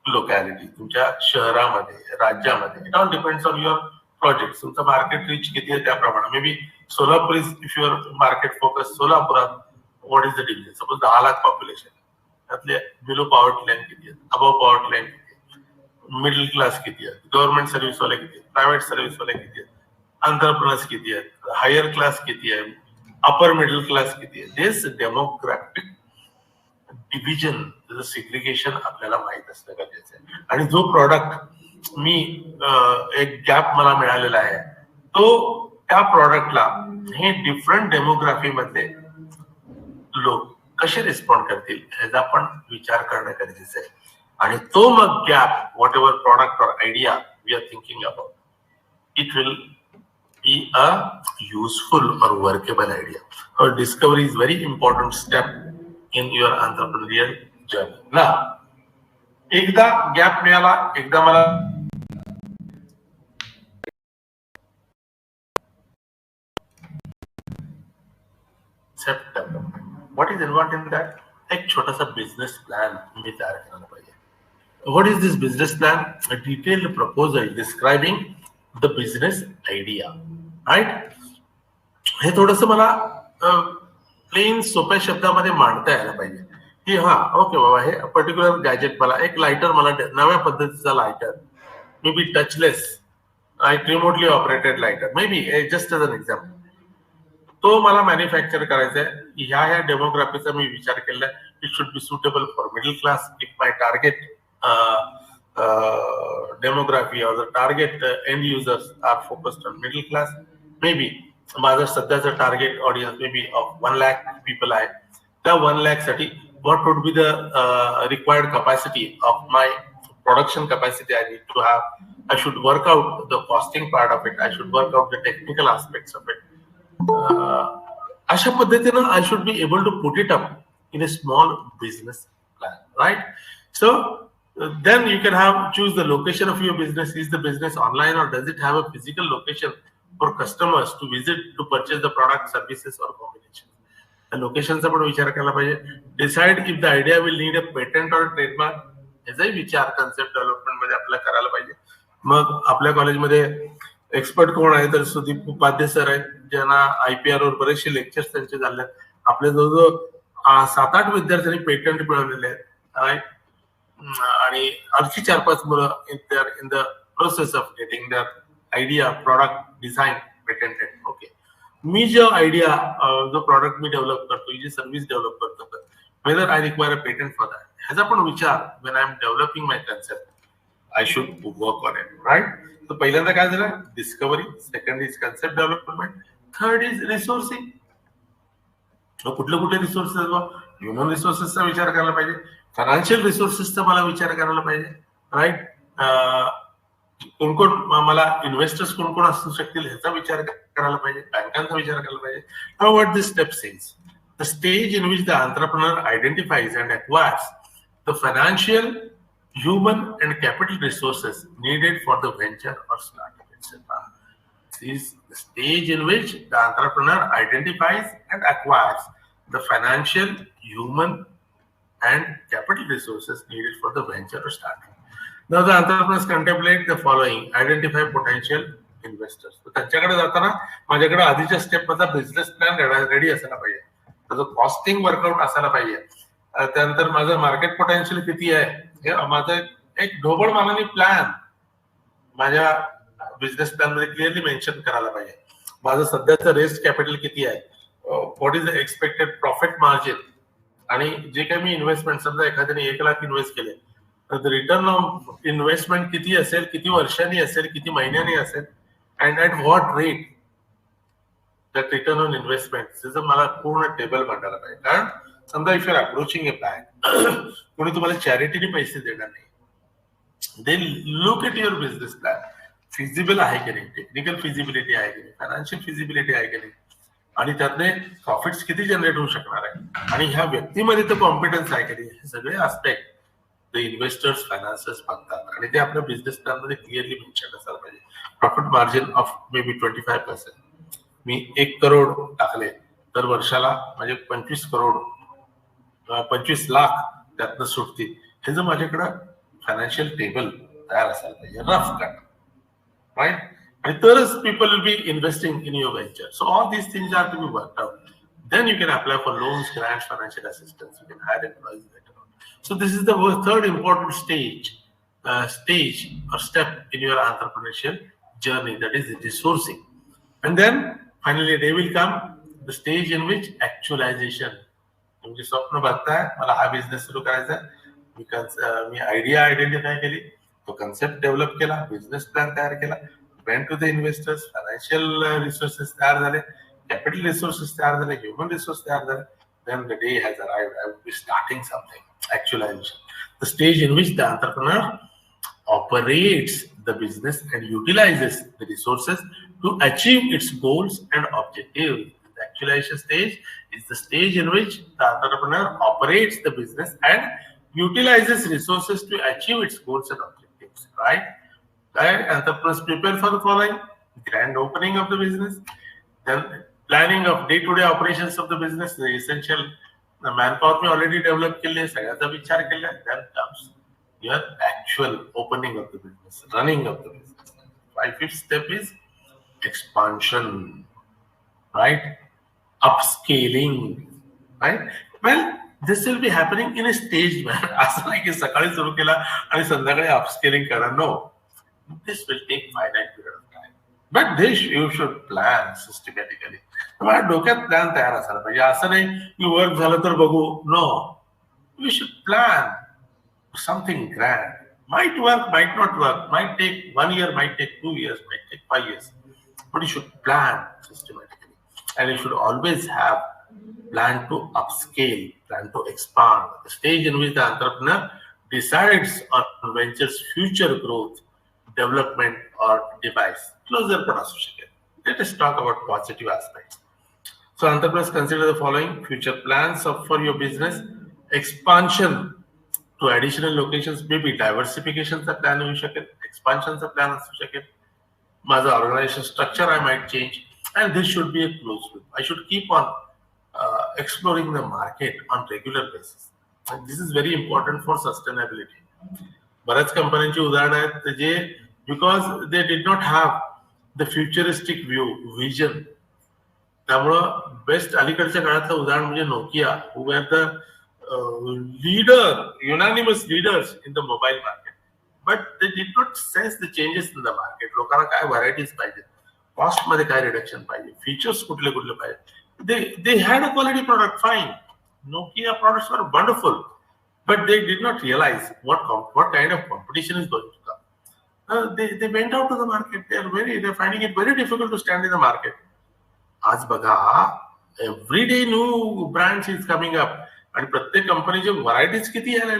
लोकॅलिटी, तुमच्या शहरामध्ये, राज्यामध्ये. It all depends on your project. तुमचं मार्केट रिच किती आहे त्याप्रमाणे. May be Solapur is, if your market focus सोलापुरात, what is the division? Suppose 10 lakh population, त्यातले बिलो पॉवर्टी लाईन किती आहेत, अबव पॉवर्टी लाईन किती आहे, मिडल क्लास किती आहेत, गव्हर्नमेंट सर्व्हिसवाले किती आहेत, प्रायव्हेट सर्व्हिसवाले किती आहेत, एंटरप्रेन्योर्स किती आहेत, हायर क्लास किती आहे, अपर मिडल क्लास किती आहे. दिस डेमोग्राफिक डिव्हिजन, सिग्रिगेशन आपल्याला माहित असलं गरजेचं आहे. आणि जो प्रॉडक्ट मी एक गॅप मला मिळालेला आहे, तो त्या प्रॉडक्टला हे डिफरंट डेमोग्राफी मध्ये लोक कसे रिस्पॉन्ड करतील ह्याचा पण विचार करणं गरजेचं आहे. आणि तो मग गॅप, व्हॉट एव्हर प्रॉडक्ट और idea we are thinking about, it will be a useful or workable idea. Or discovery is very important step in your entrepreneurial journey. Now, एकदा गॅप मिळाला, एकदा मला what is involved in that? एक छोटासा business plan मी तयार करायला पाहिजे. What is this business plan? A detailed proposal describing the business idea. Right. हे थोडस मला प्लेन सोप्या शब्दामध्ये मांडता यायला पाहिजे की हा ओके बाबा, हे पर्टिक्युलर गॅजेट, मला एक लायटर, मला नव्या पद्धतीचा lighter, may be touchless, remotely operated lighter, may be just as an example, तो मला मॅन्युफॅक्चर करायचा आहे. ह्या डेमोग्राफीचा मी विचार केला. It should be suitable for middle class. If my target demography or the target end users are focused on middle class, may be माझं सध्याचं target audience may be of 1 lakh people आहे. त्या 1 लाख साठी what would be the required capacity of my production capacity I need to have. I should work out the costing part of it. I should work out the technical aspects of it. अशा पद्धतीनं I should be able to put it up in a small business plan, right. So then you can choose the location of your business. Is the business online or does it have a physical location for customers to visit to purchase the product, services or combination? लोकेशनचा पण विचार केला पाहिजे. Decide if the idea will need a patent और trademark, याचाही विचार concept development मध्ये आपल्याला करायला पाहिजे. मग आपल्या कॉलेजमध्ये एक्सपर्ट कोण आहे, तर सुदीप उपाध्याय सर आहेत, ज्यांना IPR वर बरेचसे लेक्चर्स त्यांचे झाले आहेत. आपल्या जवळजवळ 7-8 विद्यार्थ्यांनी पेटंट मिळवलेले आहेत. आणि आणखी 4-5 मुलं in the process of getting the idea product design patented. Okay, मी जो आयडिया जो प्रॉडक्ट मी डेव्हलप करतो, जी सर्व्हिस डेव्हलप करतो, whether I require a patent for that, ह्याचा पण विचार when I am developing my concept I should work on it, right. तर पहिल्यांदा काय झालं, discovery. Second is concept development. Third is resourcing. कुठले कुठले रिसोर्सेस, ह्युमन रिसोर्सेसचा विचार करायला पाहिजे, फायनान्शियल रिसोर्सेसचा मला विचार करायला पाहिजे, राईट. कोण कोण मला इन्व्हेस्टर्स कोण कोण असू शकतील ह्याचा विचार करायला पाहिजे, बँकांचा विचार करायला पाहिजे. Now what this step says, the stage in which the entrepreneur identifies and acquires the financial, human and capital resources needed for the venture or startup, etc. This is the stage in which the entrepreneur identifies and acquires the financial, human, and capital resources needed for the venture or startup. Now the entrepreneurs contemplate the following: identify potential investors. तर त्यांच्याकडे जाताना माझ्याकडे आधीच्या step मध्ये business plan ready असायला पाहिजे, त्याचं costing workout असायला पाहिजे. त्यानंतर माझं मार्केट पोटेन्शियल किती आहे, हे माझं एक ढोबळ मानाने प्लॅन माझ्या बिझनेस प्लॅन मध्ये क्लिअरली मेन्शन करायला पाहिजे. माझं सध्याचं रेस्ट कॅपिटल किती आहे, what is the expected profit margin, आणि जे काही मी इन्व्हेस्टमेंट, समजा एखाद्याने 1 लाख इन्व्हेस्ट केले, तर रिटर्न ऑफ इन्व्हेस्टमेंट किती असेल, किती वर्षांनी असेल, किती महिन्यांनी असेल, and at what rate that return on investment, त्याचं मला पूर्ण टेबल मांडायला पाहिजे. कारण समजा if your approaching A bank, कोणी तुम्हाला चॅरिटीने पैसे देणार नाही. They look at your business plan, feasible आहे की नाही, टेक्निकल फिजिबिलिटी आहे की नाही, फायनान्शियल फिजिबिलिटी आहे की नाही, आणि त्यातले प्रॉफिट्स किती जनरेट होऊ शकणार आहे, आणि ह्या व्यक्तीमध्ये तर कॉम्पिटन्स आहे की नाही, हे सगळे आस्पेक्ट द इन्व्हेस्टर्स, फायनान्सर्स बघतात, आणि ते आपल्या बिझनेस प्लॅन मध्ये क्लिअरली मेन्शन असायला पाहिजे. Profit margin of may be 25%. मी 1 करोड टाकले तर वर्षाला म्हणजे 25 करोड, 25 लाख त्यातनं सुटतील, हे जर माझ्याकडं फायनान्शियल टेबल तयार असायला पाहिजे, रफ कट, राईट. आणि तरच people will be investing in your venture. So all these things are to be worked out. Then you can apply for loans, grants, financial assistance. You can hire employees later on. So this is the third important stage or step in your entrepreneurial journey, that is resourcing. And then finally they will come the stage in which actualization. तुमचे स्वप्न बघताय, मला हा business सुरू करायचा, मी idea identify केली, तो concept develop केला, बिझनेस प्लॅन तयार केला, went to the investors, financial resources तयार झाले, capital resources तयार झाले, human resource तयार झाले, then the day has arrived. I will be starting something. Actualization, the stage in which the entrepreneur operates the business and utilizes the resources to achieve its goals and objectives. The actualization stage is the stage in which the entrepreneur operates the business and utilizes resources to achieve its goals and objectives. Right? Entrepreneurs prepare for the following: grand opening of the business, then planning of day-to-day operations of the business, the essential manpower me already develop केले, सगळ्याचा विचार केला. Then comes your actual opening of the business, running of the business. Fifth step is expansion, right? Upscaling, right? Well, this will be happening in a staged manner. असं नाही की सकाळी सुरू केला आणि संध्याकाळी upscaling करा. No, this will take finite period of time. But this you should plan systematically. तुम्हाला डोक्यात प्लॅन तयार असायला पाहिजे. असं नाही की वर्क झालं तर बघू. No, you should plan something grand. Might work, might not work, might take 1 year, might take 2 years, might take 5 years. But you should plan systematically. And you should always have plan to upscale, plan to expand. The stage in which the entrepreneur decides on venture's future growth, development, or device. Closer पण असू शकेल. Let us talk about positive aspects. So entrepreneurs consider the following: future plans for your business, expansion to additional locations, maybe diversificationचा plan होऊ शकेल, एक्सपान्शनचा plan असू शकेल. माझं organisation structure I might change, and this should be a closed loop. I should keep on exploring the market on regular basis. And this is very important for sustainability. बऱ्याच कंपन्यांची उदाहरणं आहेत जे because they did not have the futuristic view vision. त्यामुळं best अलीकडच्या काळातलं उदाहरण म्हणजे Nokia, who are the leader, unanimous leaders in the mobile market. But they did not sense the changes in the market. लोकांना काय varieties पाहिजे, cost मध्ये काय रिडक्शन पाहिजे, फीचर्स कुठले कुठले पाहिजे. They had a quality product, fine. Nokia products were wonderful, but they did not realize what kind of competition is going to come. They went out to the market. They're finding it very difficult to stand in the market. आज बघा, every day new brands is coming up, आणि प्रत्येक कंपनीचे varieties किती यायला,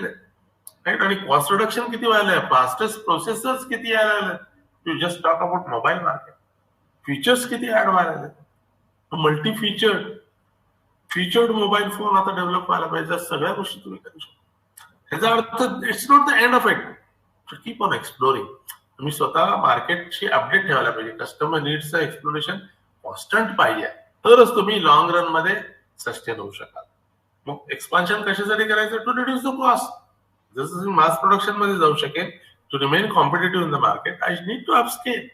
right, आणि cost reduction किती व्हायला, फास्टेस्ट प्रोसेसर्स किती यायला. You just talk about mobile market, features किती ऍड व्हायला, मल्टी फीचर्ड मोबाईल फोन आता डेव्हलप व्हायला पाहिजे. सगळ्या गोष्टी तुम्ही करू शकता. ह्याचा अर्थ it's not the end of it. Keep on exploring. तुम्ही स्वतः मार्केटशी अपडेट ठेवायला पाहिजे. कस्टमर नीड्सचं एक्सप्लोरेशन कॉन्स्टंट पाहिजे, तरच तुम्ही लॉंग रन मध्ये सस्टेन होऊ शकाल. मग एक्सपान्शन कशासाठी करायचं? To reduce the cost. जसं तुम्ही मास प्रोडक्शन मध्ये जाऊ शकेल, to remain competitive in the market, I need to upscale.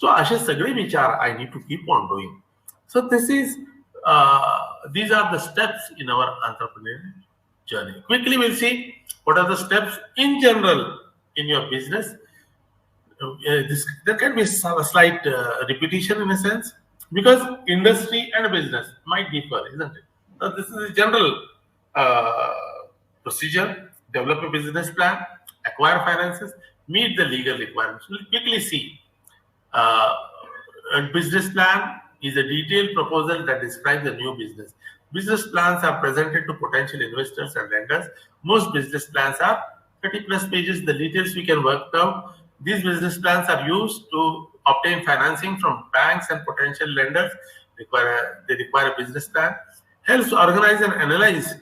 So असे सगळे विचार I need to keep on doing. So these are the steps in our entrepreneurial journey. Quickly we'll see what are the steps in general in your business. There can be a slight repetition in a sense, because industry and business might differ, isn't it? So this is a general procedure. Develop a business plan, acquire finances, meet the legal requirements. We'll quickly see. A business plan is a detailed proposal that describes the new business. Business plans are presented to potential investors and lenders. Most business plans are 30 plus pages. The details we can work out. These business plans are used to obtain financing from banks and potential lenders. They require a business plan. Helps organize and analyze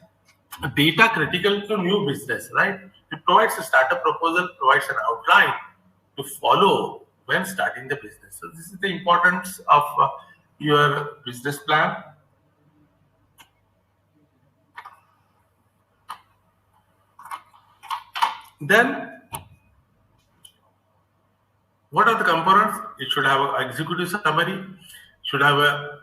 data critical to new business, right? It provides a startup proposal, provides an outline to follow when starting the business. So this is the importance of your business plan. Then what are the components? It should have an executive summary, should have a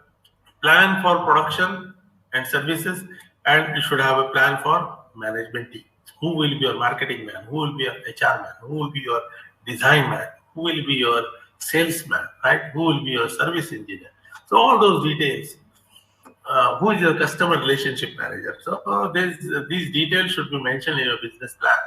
plan for production and services, and it should have a plan for management team. Who will be your marketing man? Who will be your HR man? Who will be your design man? Who will be your salesman, right? Who will be your service engineer? So all those details. Who is your customer relationship manager? So these details should be mentioned in your business plan.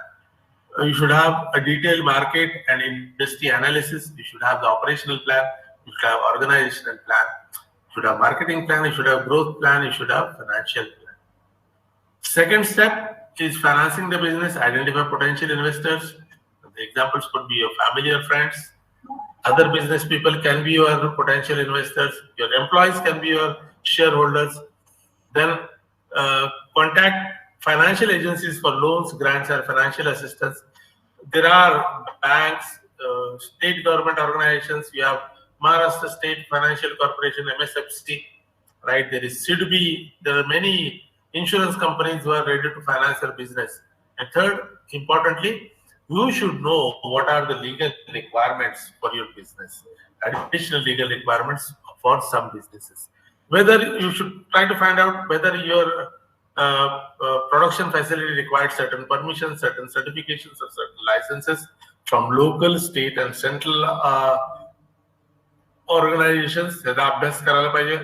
You should have a detailed market and industry analysis. You should have the operational plan. You should have organizational plan. You should have marketing plan. You should have growth plan. You should have financial plan. Second step is financing the business. Identify potential investors. The examples could be your family or friends. Other business people can be your potential investors. Your employees can be your shareholders. Then contact financial agencies for loans, grants, and financial assistance. There are banks, state government organizations. You have Maharashtra State Financial Corporation, MSFC, right? There is SIDBI. There are many insurance companies who are ready to finance your business. And third, importantly, you should know what are the legal requirements for your business, additional legal requirements for some businesses. Whether you should try to find out whether your production facility requires certain permissions, certain certifications, or certain licenses from local, state, and central organizations. त्याचा अभ्यास करायला पाहिजे.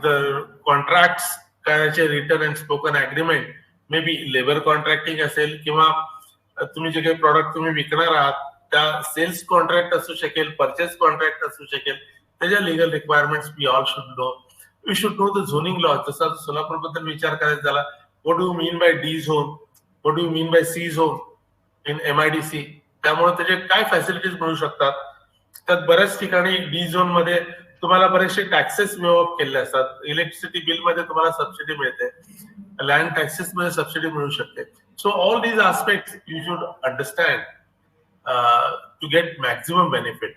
The contracts करायचे, written and spoken agreement, maybe labor contracting असेल, किंवा तुम्ही जे काही product तुम्ही विकणार आहात त्या सेल्स कॉन्ट्रॅक्ट असू शकेल, परचेस कॉन्ट्रॅक्ट असू शकेल, त्याच्या legal requirements we all should know. We should know the zoning law. जसा सोलापूर बद्दल विचार करायचा झाला, what do mean by D zone, what do mean by C zone in MIDC. त्यामुळे त्याचे काय फॅसिलिटीज मिळू शकतात. त्यात बऱ्याच ठिकाणी डी झोन मध्ये तुम्हाला बरेचसे टॅक्सेस वेव केलेले असतात. इलेक्ट्रिसिटी बिल मध्ये तुम्हाला सबसिडी मिळते, लँड टॅक्सेस मध्ये सबसिडी मिळू शकते. So all these aspects you should understand to get maximum benefit.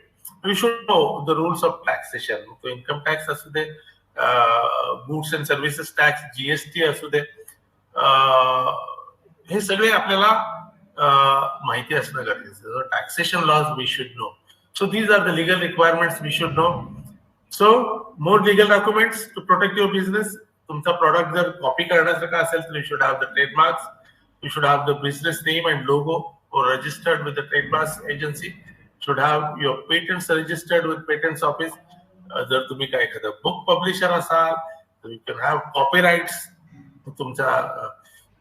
You should know the rules of taxation. So income tax असू दे, goods and services tax, GST असू दे, हे सगळे आपल्याला माहिती असणं गरजेचं. Taxation laws we should know. So these are the legal requirements we should know. So more legal documents to protect your business. तुमचा प्रॉडक्ट जर कॉपी करण्यासारखा असेल तर you should have the trademarks, you should have the business name and logo registered with the trademarks agency, should have your patents registered with patents office. जर तुम्ही काय एखादं book publisher असाल तर यू कॅन हॅव कॉपीराइट्स. तुमचा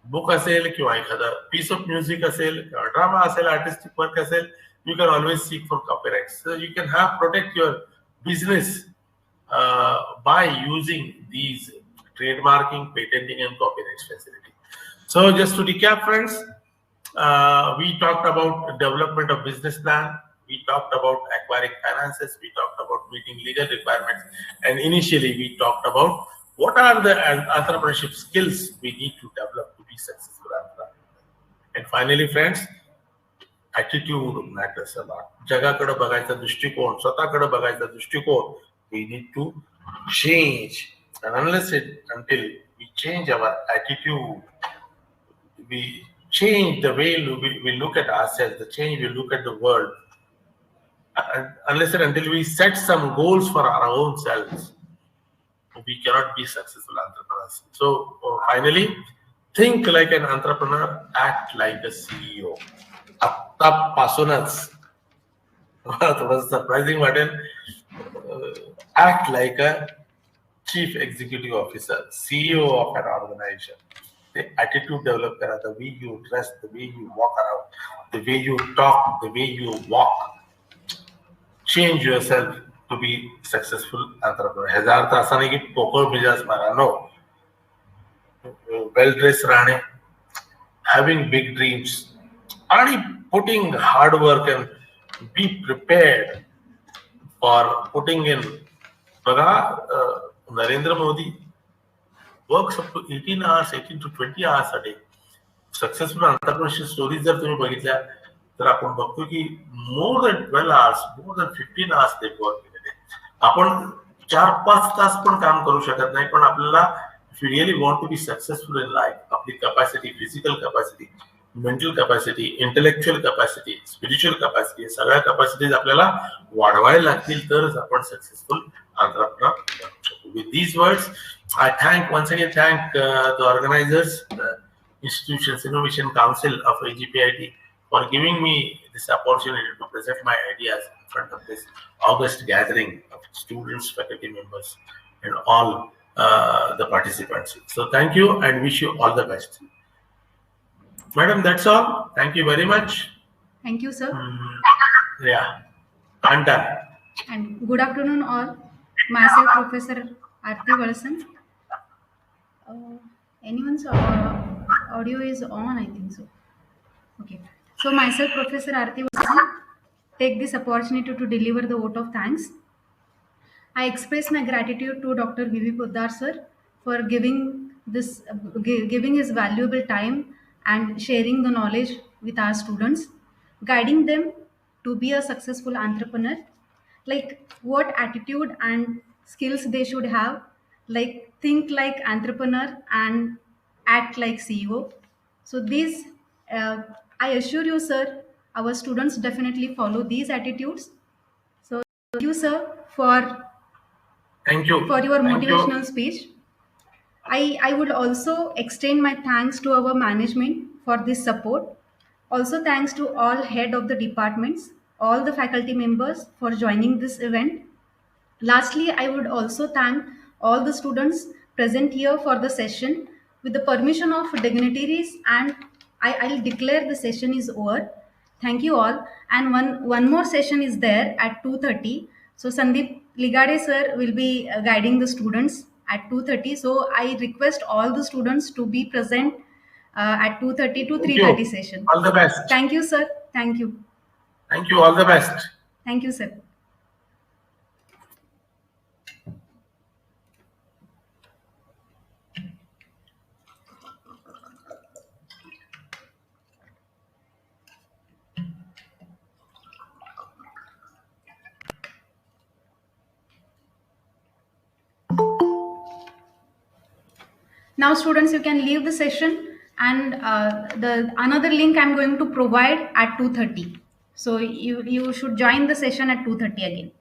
book असेल किंवा एखादा पीस ऑफ म्युझिक असेल किंवा ड्रामा असेल, आर्टिस्टिक वर्क असेल, you can always seek for copyrights. So you can have protect your business by using these trademarking, patenting, and copyright facility. So just to recap, friends, we talked about development of business plan, we talked about acquiring finances, we talked about meeting legal requirements, and initially we talked about what are the entrepreneurship skills we need to develop to be successful entrepreneur. And finally, friends, attitude matters a lot. जगाकडे बघायचा दृष्टिकोन, स्वतःकडे बघायचा दृष्टिकोन, we need to change. And until we change our attitude, we change the way we look at ourselves, the change we look at the world, and unless and until we set some goals for our own selves, we cannot be successful entrepreneurs. So finally, think like an entrepreneur, act like a CEO. आत्तापासूनच मला थोडं surprising वाटेल, act like a chief executive officer, CEO of an organization. The attitude develop करा, the way you dress, the way you walk around, the way you talk, the way you walk. Change yourself to be successful entrepreneur. ह्याचा अर्थ असा नाही की पोकळ मिजाज मारा. No, well dress राहणे, having big dreams, आणि putting hard work and be prepared for putting in. बघा, Narendra Modi works up to 18 hours, 18 to 20 hours a day. Successful entrepreneurship stories जर तुम्ही बघितल्या तर आपण बघतो की more than 12 hours, more than 15 hours ते वर्क केलेले. आपण 4-5 तास पण काम करू शकत नाही, पण आपल्याला if you really want to be successful in life, आपली capacity, physical capacity, mental capacity, intellectual capacity, spiritual capacity, सगळ्या कॅपॅसिटीज आपल्याला वाढवायला लागतील तरच आपण सक्सेसफुल एंटरप्रेन्योर बनू शकू. With these words, I once again thank the organizers, the Institutions Innovation Council of AGPIT, for giving me this opportunity to present my ideas in front of this August gathering of students, faculty members, and all the participants. So thank you and wish you all the best. Madam, that's all. Thank you very much. Thank you, sir. Yeah, I'm done. And good afternoon, all. Myself, Professor Arti Valsan. Anyone's audio is on, I think so. Okay. So myself, Professor Arti Valsan, take this opportunity to deliver the vote of thanks. I express my gratitude to Dr. V.V. Potdar sir for giving his valuable time and sharing the knowledge with our students, guiding them to be a successful entrepreneur, like what attitude and skills they should have, like think like entrepreneur and act like CEO. So these, I assure you, sir, our students definitely follow these attitudes. So thank you, sir, Thank you. for your Thank you. motivational speech. I would also extend my thanks to our management for this support. Also thanks to all head of the departments, all the faculty members for joining this event. Lastly, I would also thank all the students present here for the session. With the permission of dignitaries, and I'll declare the session is over. Thank you all. And one more session is there at 2:30. So Sandeep Ligade sir will be guiding the students at 2:30. So I request all the students to be present at 2:30 to Thank 3:30 you. session. All the best. Thank you, sir. Thank you. Thank you. All the best. Thank you, sir. Now students, you can leave the session, and the another link I'm going to provide at 2:30. So you should join the session at 2:30 again.